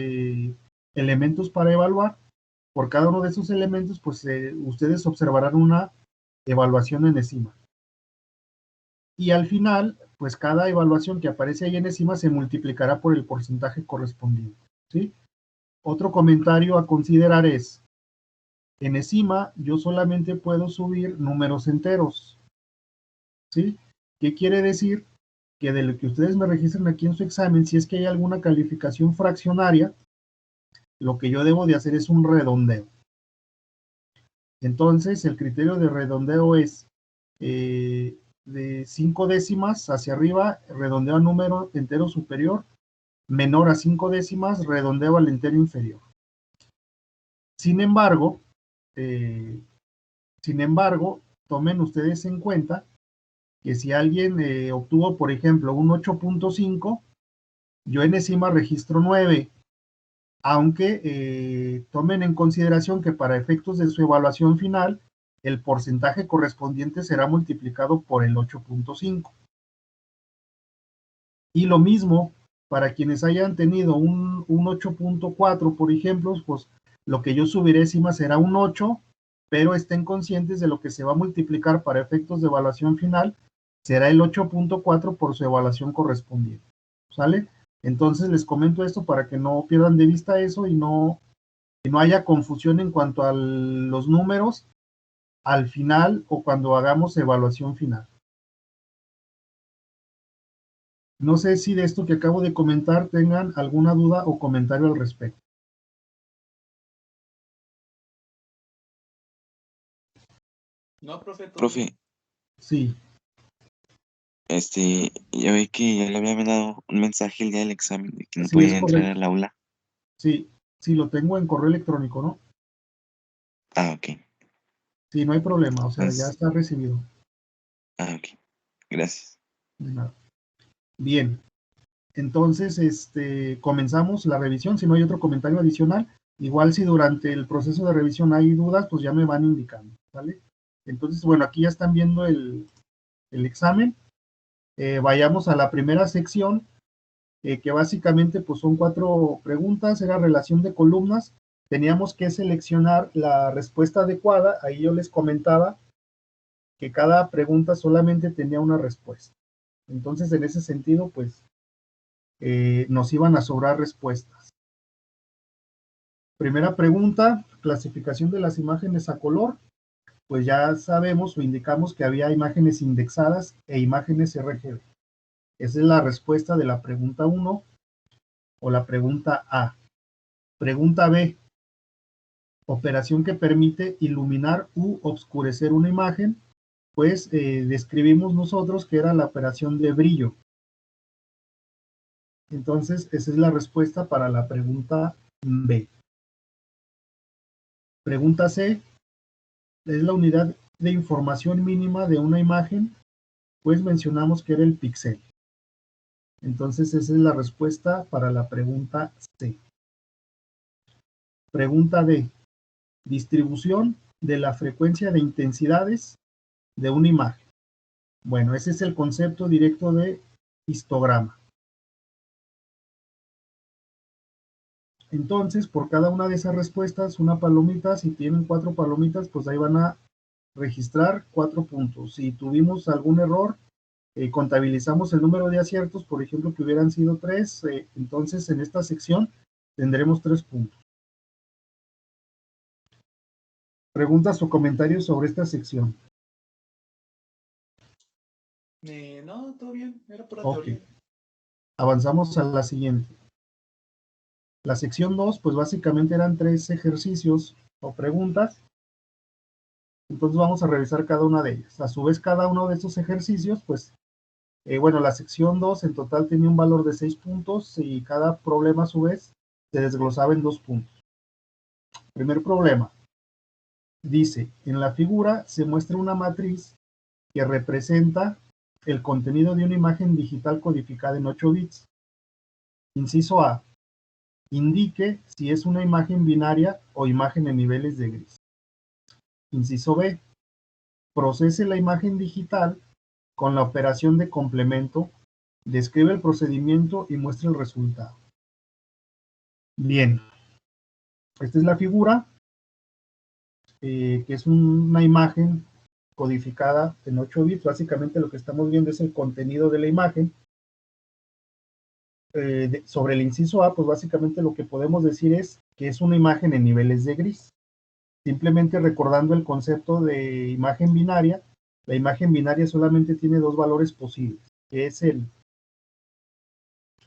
elementos para evaluar. por cada uno de esos elementos, pues ustedes observarán una evaluación en ESIMA. Y al final, pues cada evaluación que aparece ahí en ESIMA se multiplicará por el porcentaje correspondiente, ¿sí? Otro comentario a considerar es, en ESIMA yo solamente puedo subir números enteros, ¿sí? ¿Qué quiere decir? Que de lo que ustedes me registren aquí en su examen, si es que hay alguna calificación fraccionaria, lo que yo debo de hacer es un redondeo. Entonces, el criterio de redondeo es de 5 décimas hacia arriba, redondeo a número entero superior, menor a 5 décimas, redondeo al entero inferior. Sin embargo, tomen ustedes en cuenta que si alguien obtuvo, por ejemplo, un 8.5, yo en ESIMA registro 9, aunque tomen en consideración que para efectos de su evaluación final, el porcentaje correspondiente será multiplicado por el 8.5. Y lo mismo para quienes hayan tenido un 8.4, por ejemplo, pues lo que yo subiré encima será un 8, pero estén conscientes de lo que se va a multiplicar para efectos de evaluación final, será el 8.4 por su evaluación correspondiente. ¿Sale? Entonces les comento esto para que no pierdan de vista eso y no haya confusión en cuanto a los números al final o cuando hagamos evaluación final. No sé si de esto que acabo de comentar tengan alguna duda o comentario al respecto. No, profe. Profe, Sí, ya ve que ya le había mandado un mensaje el día del examen de que no sí, es podía entrar correcto. al aula. Sí, lo tengo en correo electrónico, ¿no? Ah, ok. Sí, no hay problema, o sea, ya Entonces, está recibido. ok. Gracias. De nada. Bien, entonces, comenzamos la revisión. Si no hay otro comentario adicional, igual si durante el proceso de revisión hay dudas, pues ya me van indicando, ¿vale? Entonces, bueno, aquí ya están viendo el examen. Vayamos a la primera sección, que básicamente pues son 4 preguntas, era relación de columnas. Teníamos que seleccionar la respuesta adecuada. Ahí yo les comentaba que cada pregunta solamente tenía una respuesta. Entonces, en ese sentido, pues, nos iban a sobrar respuestas. Primera pregunta, clasificación de las imágenes a color. Pues ya sabemos o indicamos que había imágenes indexadas e imágenes RGB. Esa es la respuesta de la pregunta 1 o la pregunta A. Pregunta B, operación que permite iluminar u obscurecer una imagen, pues describimos nosotros que era la operación de brillo. Entonces, esa es la respuesta para la pregunta B. Pregunta C, es la unidad de información mínima de una imagen, pues mencionamos que era el píxel. Entonces, esa es la respuesta para la pregunta C. Pregunta D, distribución de la frecuencia de intensidades de una imagen. Bueno, ese es el concepto directo de histograma. Entonces, por cada una de esas respuestas, una palomita. Si tienen 4 palomitas, pues ahí van a registrar 4 puntos. Si tuvimos algún error, contabilizamos el número de aciertos, por ejemplo, que hubieran sido 3, entonces en esta sección tendremos 3 puntos. ¿Preguntas o comentarios sobre esta sección? No, todo bien, era pura Ok. teoría. Avanzamos a la siguiente. La sección 2, pues básicamente eran 3 ejercicios o preguntas. Entonces vamos a revisar cada una de ellas. A su vez, cada uno de estos ejercicios, pues, bueno, la sección 2 en total tenía un valor de 6 puntos y cada problema a su vez se desglosaba en 2 puntos. Primer problema. Dice, en la figura se muestra una matriz que representa el contenido de una imagen digital codificada en 8 bits. Inciso A, indique si es una imagen binaria o imagen en niveles de gris. Inciso B, procese la imagen digital con la operación de complemento, describe el procedimiento y muestra el resultado. Bien, esta es la figura. que es una imagen codificada en 8 bits. Básicamente lo que estamos viendo es el contenido de la imagen. Sobre el inciso A, pues básicamente lo que podemos decir es que es una imagen en niveles de gris. Simplemente recordando el concepto de imagen binaria, la imagen binaria solamente tiene dos valores posibles, que es el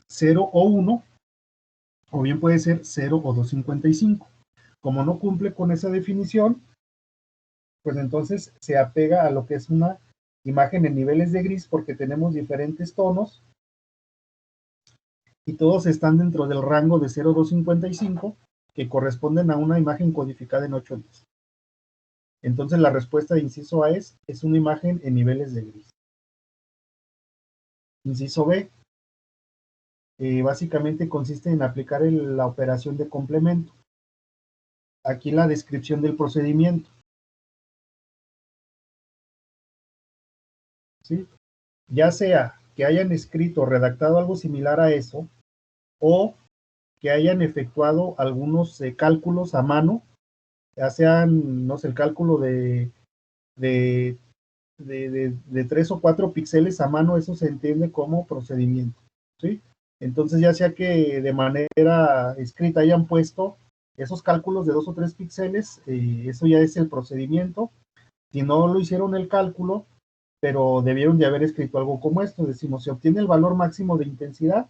0 o 1, o bien puede ser 0 o 255. Como no cumple con esa definición, pues entonces se apega a lo que es una imagen en niveles de gris, porque tenemos diferentes tonos y todos están dentro del rango de 0 a 255, que corresponden a una imagen codificada en 8 bits. Entonces la respuesta de inciso A es una imagen en niveles de gris. Inciso B, básicamente consiste en aplicar la operación de complemento. Aquí la descripción del procedimiento. ¿Sí? Ya sea que hayan escrito o redactado algo similar a eso, o que hayan efectuado algunos cálculos a mano, ya sean, no sé, el cálculo de 3 o 4 píxeles a mano, eso se entiende como procedimiento, ¿sí? Entonces, ya sea que de manera escrita hayan puesto esos cálculos de 2 o 3 píxeles, eso ya es el procedimiento. Si no lo hicieron el cálculo, pero debieron de haber escrito algo como esto, decimos, se obtiene el valor máximo de intensidad,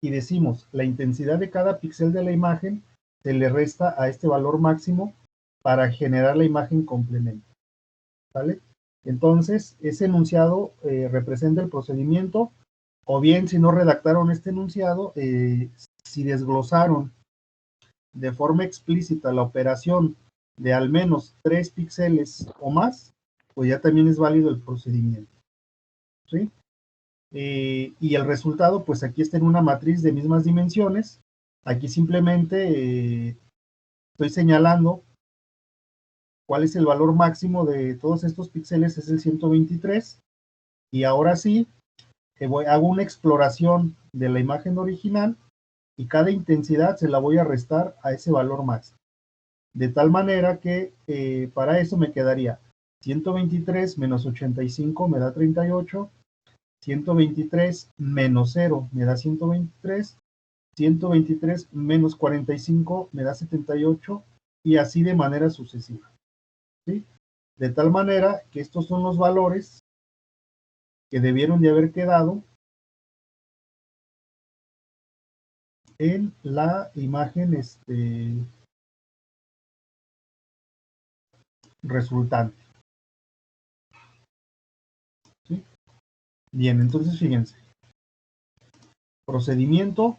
y decimos, la intensidad de cada píxel de la imagen se le resta a este valor máximo para generar la imagen complemento. ¿Vale? Entonces, ese enunciado representa el procedimiento, o bien si no redactaron este enunciado, si desglosaron de forma explícita la operación de al menos 3 píxeles o más, pues ya también es válido el procedimiento. ¿Sí? Y el resultado, pues aquí está en una matriz de mismas dimensiones. Aquí simplemente estoy señalando cuál es el valor máximo de todos estos píxeles, es el 123. Y ahora sí, hago una exploración de la imagen original y cada intensidad se la voy a restar a ese valor máximo. De tal manera que para eso me quedaría 123 menos 85 me da 38, 123 menos 0 me da 123, 123 menos 45 me da 78, y así de manera sucesiva. ¿Sí? De tal manera que estos son los valores que debieron de haber quedado en la imagen resultante. ¿Sí? Bien, entonces fíjense. Procedimiento,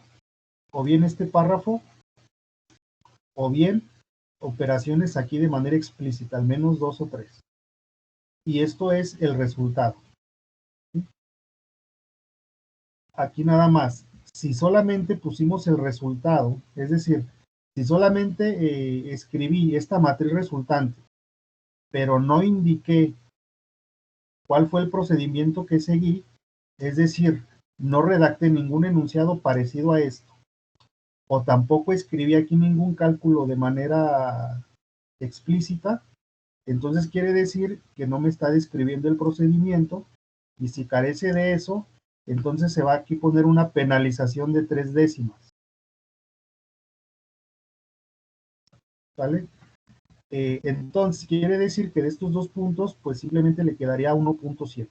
o bien este párrafo, o bien operaciones aquí de manera explícita, al menos 2 o 3. Y esto es el resultado. ¿Sí? Aquí nada más, si solamente pusimos el resultado, es decir, si solamente escribí esta matriz resultante, pero no indiqué cuál fue el procedimiento que seguí, es decir, no redacté ningún enunciado parecido a esto, o tampoco escribí aquí ningún cálculo de manera explícita, entonces quiere decir que no me está describiendo el procedimiento, y si carece de eso, entonces se va aquí a poner una penalización de 3 décimas. ¿Vale? Entonces quiere decir que de estos 2 puntos, pues simplemente le quedaría 1.7.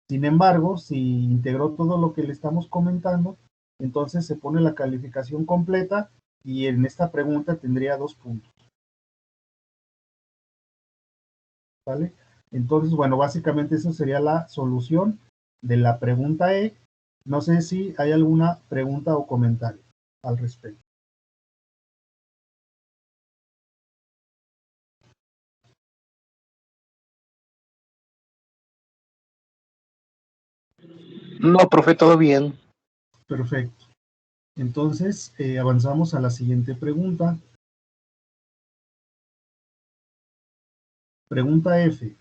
Sin embargo, si integró todo lo que le estamos comentando, entonces se pone la calificación completa y en esta pregunta tendría 2 puntos. ¿Vale? Entonces, bueno, básicamente eso sería la solución de la pregunta E. No sé si hay alguna pregunta o comentario al respecto. No, profe, todo bien. Perfecto. Entonces, avanzamos a la siguiente pregunta. Pregunta F.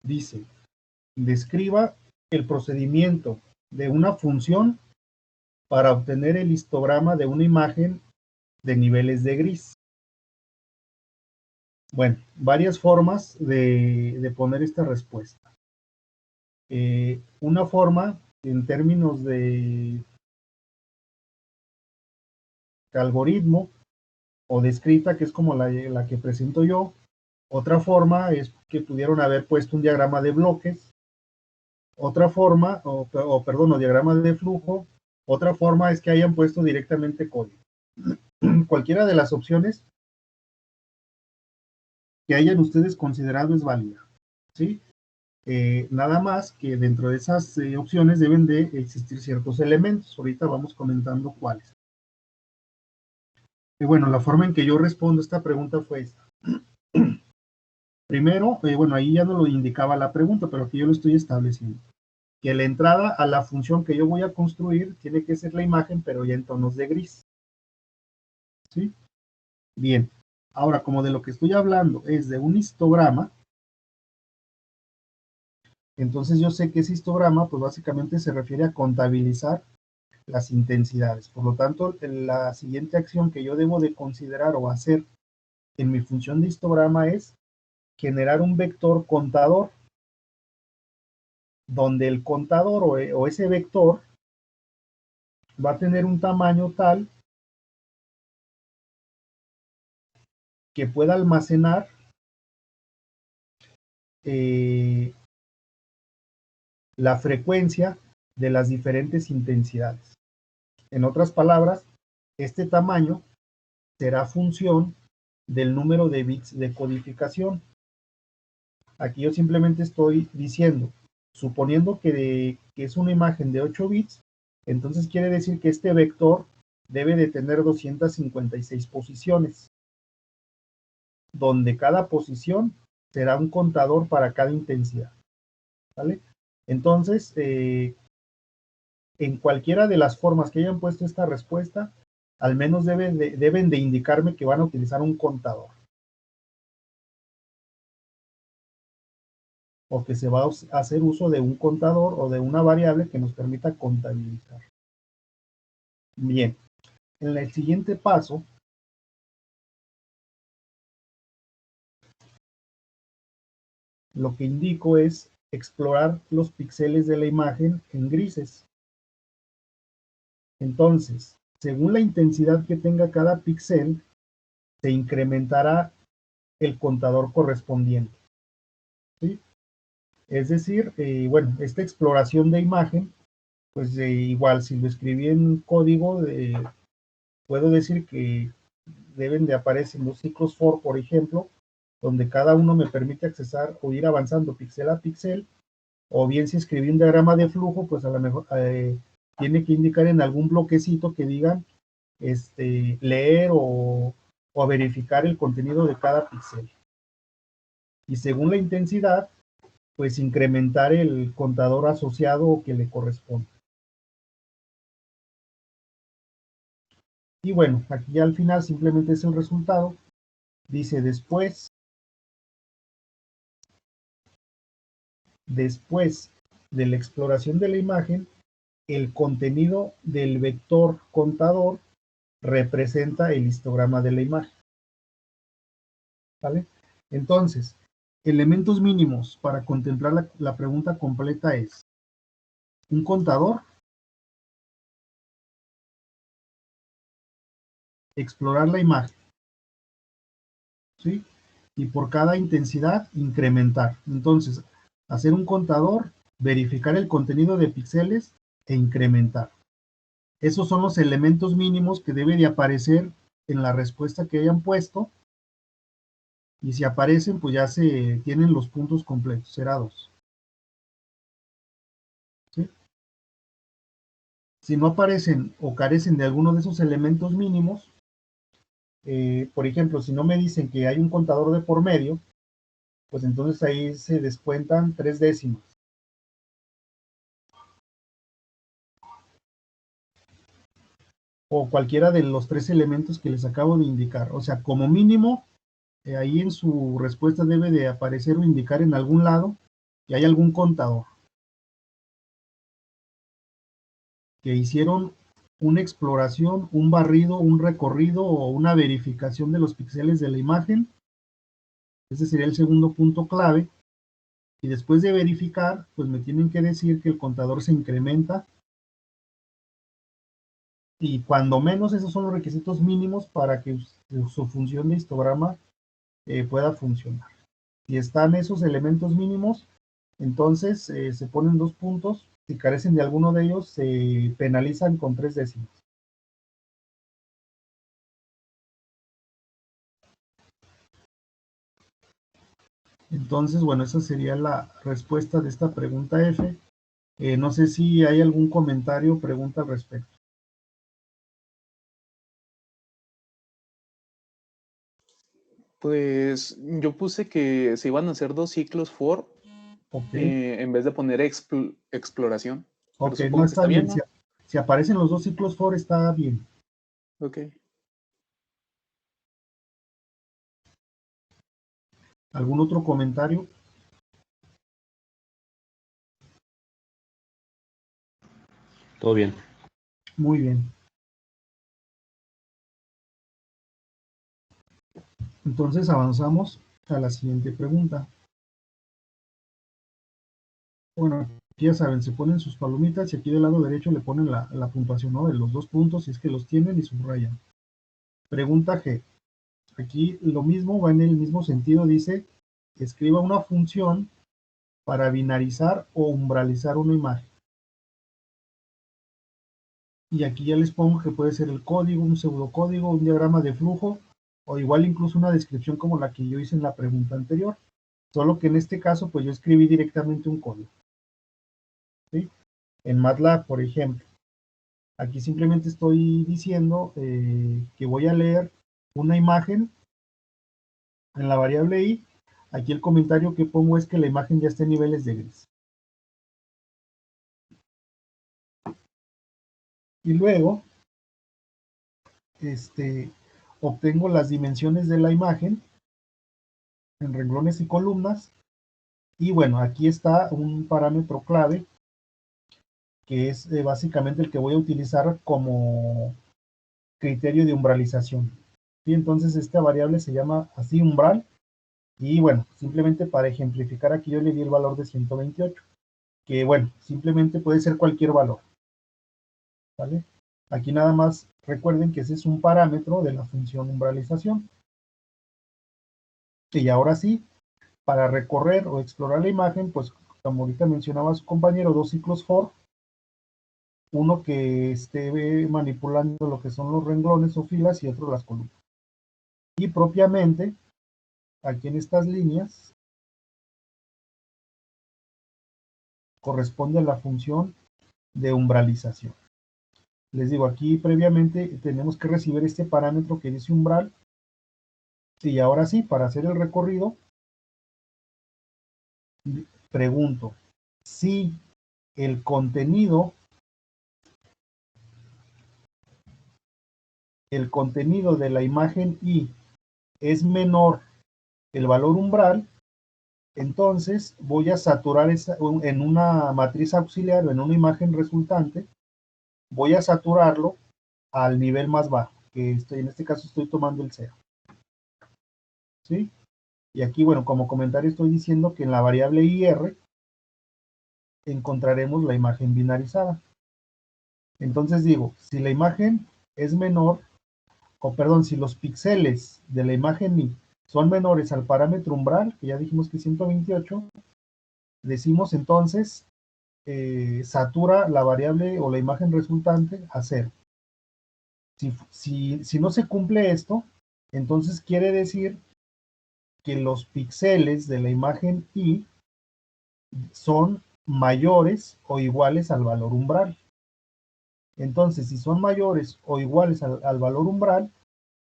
Dice, describa el procedimiento de una función para obtener el histograma de una imagen de niveles de gris. Bueno, varias formas de poner esta respuesta. Una forma, en términos de algoritmo o de escrita, que es como la que presento yo. Otra forma es que pudieron haber puesto un diagrama de bloques. Otra forma, o diagrama de flujo. Otra forma es que hayan puesto directamente código. Cualquiera de las opciones que hayan ustedes considerado es válida, ¿sí? Nada más que dentro de esas opciones deben de existir ciertos elementos. Ahorita vamos comentando cuáles. Y bueno, la forma en que yo respondo esta pregunta fue esta. Primero, bueno, ahí ya no lo indicaba la pregunta, pero aquí yo lo estoy estableciendo. Que la entrada a la función que yo voy a construir tiene que ser la imagen, pero ya en tonos de gris. ¿Sí? Bien. Ahora, como de lo que estoy hablando es de un histograma, entonces yo sé que ese histograma, pues básicamente se refiere a contabilizar las intensidades. Por lo tanto, la siguiente acción que yo debo de considerar o hacer en mi función de histograma es generar un vector contador, donde el contador o ese vector va a tener un tamaño tal que pueda almacenar la frecuencia de las diferentes intensidades. En otras palabras, este tamaño será función del número de bits de codificación. Aquí yo simplemente estoy diciendo, suponiendo que es una imagen de 8 bits, entonces quiere decir que este vector debe de tener 256 posiciones, donde cada posición será un contador para cada intensidad. ¿Vale? Entonces, en cualquiera de las formas que hayan puesto esta respuesta, al menos deben de indicarme que van a utilizar un contador. O que se va a hacer uso de un contador o de una variable que nos permita contabilizar. Bien, en el siguiente paso, lo que indico es explorar los píxeles de la imagen en grises. Entonces, según la intensidad que tenga cada píxel, se incrementará el contador correspondiente. ¿Sí? Es decir, bueno, esta exploración de imagen, pues igual si lo escribí en código, puedo decir que deben de aparecer los ciclos for, por ejemplo, donde cada uno me permite accesar o ir avanzando píxel a píxel, o bien si escribí un diagrama de flujo, pues a lo mejor tiene que indicar en algún bloquecito que digan leer o verificar el contenido de cada píxel. Y según la intensidad, pues incrementar el contador asociado que le corresponde. Y bueno, aquí ya al final simplemente es el resultado. Dice después de la exploración de la imagen, el contenido del vector contador representa el histograma de la imagen. ¿Vale? Entonces, elementos mínimos para contemplar la pregunta completa es un contador, explorar la imagen, ¿sí? Y por cada intensidad incrementar. Entonces, hacer un contador, verificar el contenido de píxeles e incrementar. Esos son los elementos mínimos que debe de aparecer en la respuesta que hayan puesto. Y si aparecen, pues ya se tienen los puntos completos, será 2. ¿Sí? Si no aparecen o carecen de alguno de esos elementos mínimos, por ejemplo, si no me dicen que hay un contador de por medio, pues entonces ahí se descuentan 3 décimas. O cualquiera de los 3 elementos que les acabo de indicar. O sea, como mínimo, ahí en su respuesta debe de aparecer o indicar en algún lado que hay algún contador. Que hicieron una exploración, un barrido, un recorrido o una verificación de los píxeles de la imagen. Ese sería el segundo punto clave. Y después de verificar, pues me tienen que decir que el contador se incrementa. Y cuando menos, esos son los requisitos mínimos para que su función de histograma pueda funcionar. Si están esos elementos mínimos, entonces se ponen 2 puntos. Si carecen de alguno de ellos, se penalizan con 3 décimas. Entonces, bueno, esa sería la respuesta de esta pregunta F. No sé si hay algún comentario o pregunta al respecto. Pues yo puse que se iban a hacer 2 ciclos for Ok, en vez de poner exploración. Pero ok, no supongo que está está bien, bien. ¿no? Si aparecen los 2 ciclos for, está bien. Ok. ¿Algún otro comentario? Todo bien. Muy bien. Entonces avanzamos a la siguiente pregunta. Bueno, ya saben, se ponen sus palomitas y aquí del lado derecho le ponen la puntuación, ¿no? De los 2 puntos, si es que los tienen, y subrayan. Pregunta G. Aquí lo mismo, va en el mismo sentido, dice, escriba una función para binarizar o umbralizar una imagen. Y aquí ya les pongo que puede ser el código, un pseudocódigo, un diagrama de flujo, o igual incluso una descripción como la que yo hice en la pregunta anterior. Solo que en este caso, pues yo escribí directamente un código. ¿Sí? En MATLAB, por ejemplo. Aquí simplemente estoy diciendo que voy a leer una imagen en la variable i. Aquí el comentario que pongo es que la imagen ya está en niveles de gris. Y luego, obtengo las dimensiones de la imagen en renglones y columnas. Y bueno, aquí está un parámetro clave que es básicamente el que voy a utilizar como criterio de umbralización. ¿Sí? Entonces esta variable se llama así umbral. Y bueno, simplemente para ejemplificar aquí yo le di el valor de 128, que bueno, simplemente puede ser cualquier valor. ¿Vale? Aquí nada más recuerden que ese es un parámetro de la función umbralización. Y ahora sí, para recorrer o explorar la imagen, pues como ahorita mencionaba su compañero, 2 ciclos for, uno que esté manipulando lo que son los renglones o filas y otro las columnas. Y propiamente, aquí en estas líneas, corresponde a la función de umbralización. Les digo, aquí previamente tenemos que recibir este parámetro que dice umbral. Y ahora sí, para hacer el recorrido, pregunto, si el contenido de la imagen I es menor el valor umbral, entonces voy a saturar en una matriz auxiliar o en una imagen resultante, voy a saturarlo al nivel más bajo, que en este caso estoy tomando el 0. ¿Sí? Y aquí, bueno, como comentario estoy diciendo que en la variable IR encontraremos la imagen binarizada. Entonces digo, si la imagen es menor, o perdón, si los píxeles de la imagen I son menores al parámetro umbral, que ya dijimos que es 128, decimos entonces satura la variable o la imagen resultante a 0. Si no se cumple esto, entonces quiere decir que los píxeles de la imagen I son mayores o iguales al valor umbral. Entonces, si son mayores o iguales al valor umbral,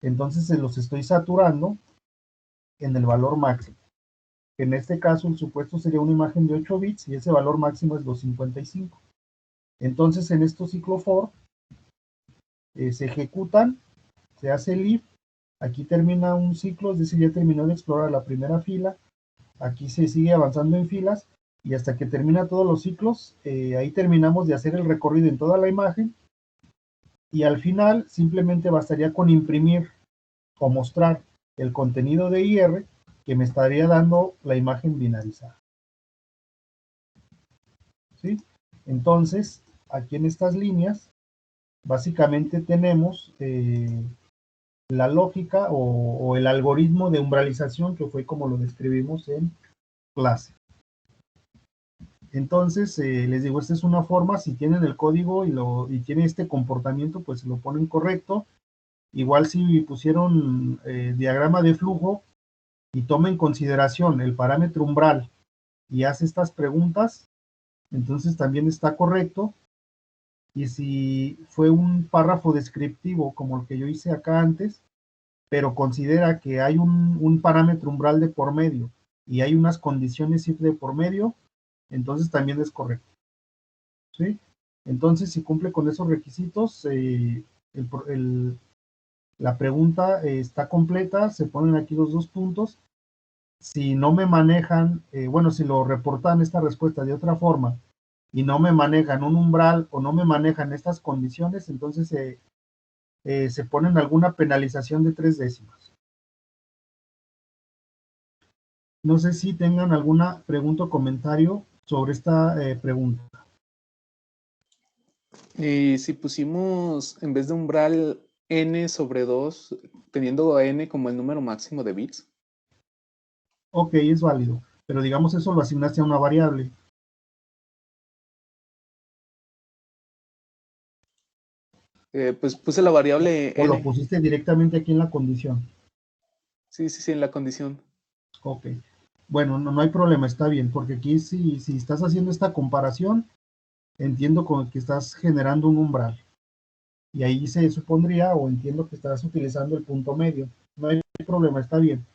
entonces se los estoy saturando en el valor máximo. En este caso, el supuesto sería una imagen de 8 bits y ese valor máximo es 255. Entonces, en estos ciclo for, se ejecutan, se hace el if, aquí termina un ciclo, es decir, ya terminó de explorar la primera fila, aquí se sigue avanzando en filas y hasta que termina todos los ciclos, ahí terminamos de hacer el recorrido en toda la imagen y al final simplemente bastaría con imprimir o mostrar el contenido de IR que me estaría dando la imagen binarizada. ¿Sí? Entonces, aquí en estas líneas, básicamente tenemos la lógica o el algoritmo de umbralización, que fue como lo describimos en clase. Entonces, les digo, esta es una forma, si tienen el código y tiene este comportamiento, pues lo ponen correcto. Igual si pusieron diagrama de flujo y toma en consideración el parámetro umbral y hace estas preguntas, entonces también está correcto. Y si fue un párrafo descriptivo como el que yo hice acá antes, pero considera que hay un parámetro umbral de por medio y hay unas condiciones if de por medio, entonces también es correcto. ¿Sí? Entonces, si cumple con esos requisitos, la pregunta está completa, se ponen aquí los 2 puntos. Si no me manejan, bueno, si lo reportan esta respuesta de otra forma y no me manejan un umbral o no me manejan estas condiciones, entonces se ponen alguna penalización de 3 décimas. No sé si tengan alguna pregunta o comentario sobre esta pregunta. Si pusimos en vez de umbral n sobre 2, teniendo a n como el número máximo de bits. Ok, es válido, pero digamos eso lo asignaste a una variable. Pues puse la variable O lo n. pusiste directamente aquí en la condición. Sí, en la condición. Ok. Bueno, no hay problema, está bien, porque aquí si estás haciendo esta comparación, entiendo que estás generando un umbral. Y ahí se supondría, o entiendo que estás utilizando el punto medio. No hay problema, está bien.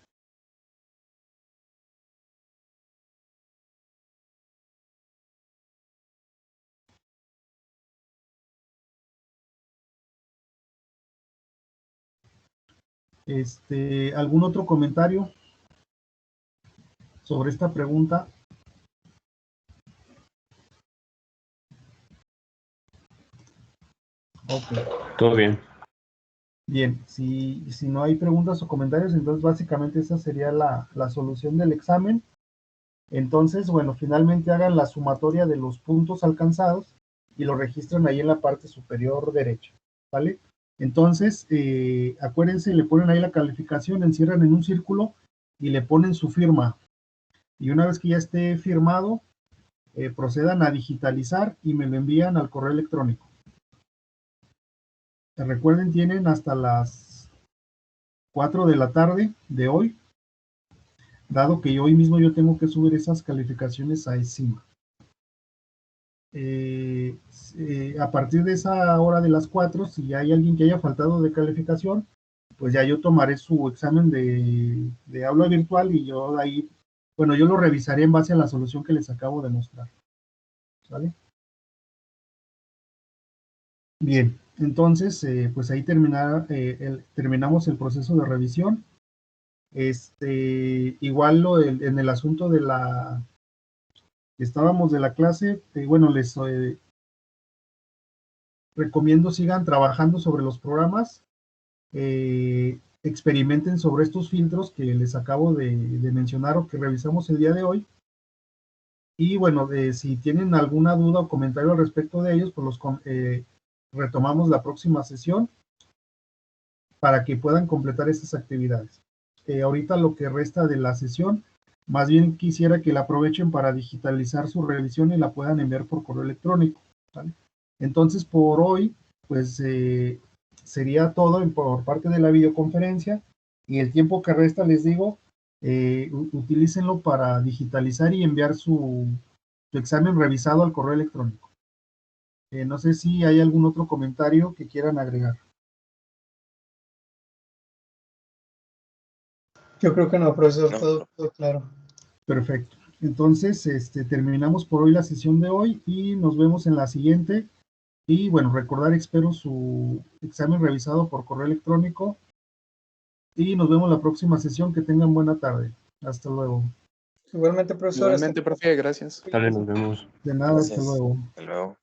¿Algún otro comentario sobre esta pregunta? Ok. Todo bien. Bien, si no hay preguntas o comentarios, entonces básicamente esa sería la solución del examen. Entonces, bueno, finalmente hagan la sumatoria de los puntos alcanzados y lo registran ahí en la parte superior derecha, ¿vale? Entonces, acuérdense, le ponen ahí la calificación, encierran en un círculo y le ponen su firma. Y una vez que ya esté firmado, procedan a digitalizar y me lo envían al correo electrónico. Recuerden, tienen hasta las 4 de la tarde de hoy, dado que hoy mismo yo tengo que subir esas calificaciones a ESIMA. A partir de esa hora de las 4, si hay alguien que haya faltado de calificación, pues ya yo tomaré su examen de aula virtual y yo ahí, bueno, yo lo revisaré en base a la solución que les acabo de mostrar. ¿Vale? Bien, entonces, pues ahí terminamos el proceso de revisión. Igual en el asunto de estábamos de la clase, bueno, les recomiendo sigan trabajando sobre los programas, experimenten sobre estos filtros que les acabo de mencionar o que revisamos el día de hoy. Y bueno, si tienen alguna duda o comentario al respecto de ellos, pues retomamos la próxima sesión para que puedan completar estas actividades. Ahorita lo que resta de la sesión, más bien quisiera que la aprovechen para digitalizar su revisión y la puedan enviar por correo electrónico, ¿vale? Entonces, por hoy, pues sería todo por parte de la videoconferencia, y el tiempo que resta, les digo, utilícenlo para digitalizar y enviar su examen revisado al correo electrónico. No sé si hay algún otro comentario que quieran agregar. Yo creo que no, profesor, No. todo claro. Perfecto. Entonces, terminamos por hoy la sesión de hoy y nos vemos en la siguiente. Y bueno, recordar, espero su examen revisado por correo electrónico. Y nos vemos la próxima sesión. Que tengan buena tarde. Hasta luego. Igualmente, profesor. Igualmente, profe, gracias. Dale, nos vemos. De nada, hasta Gracias. luego. Hasta luego.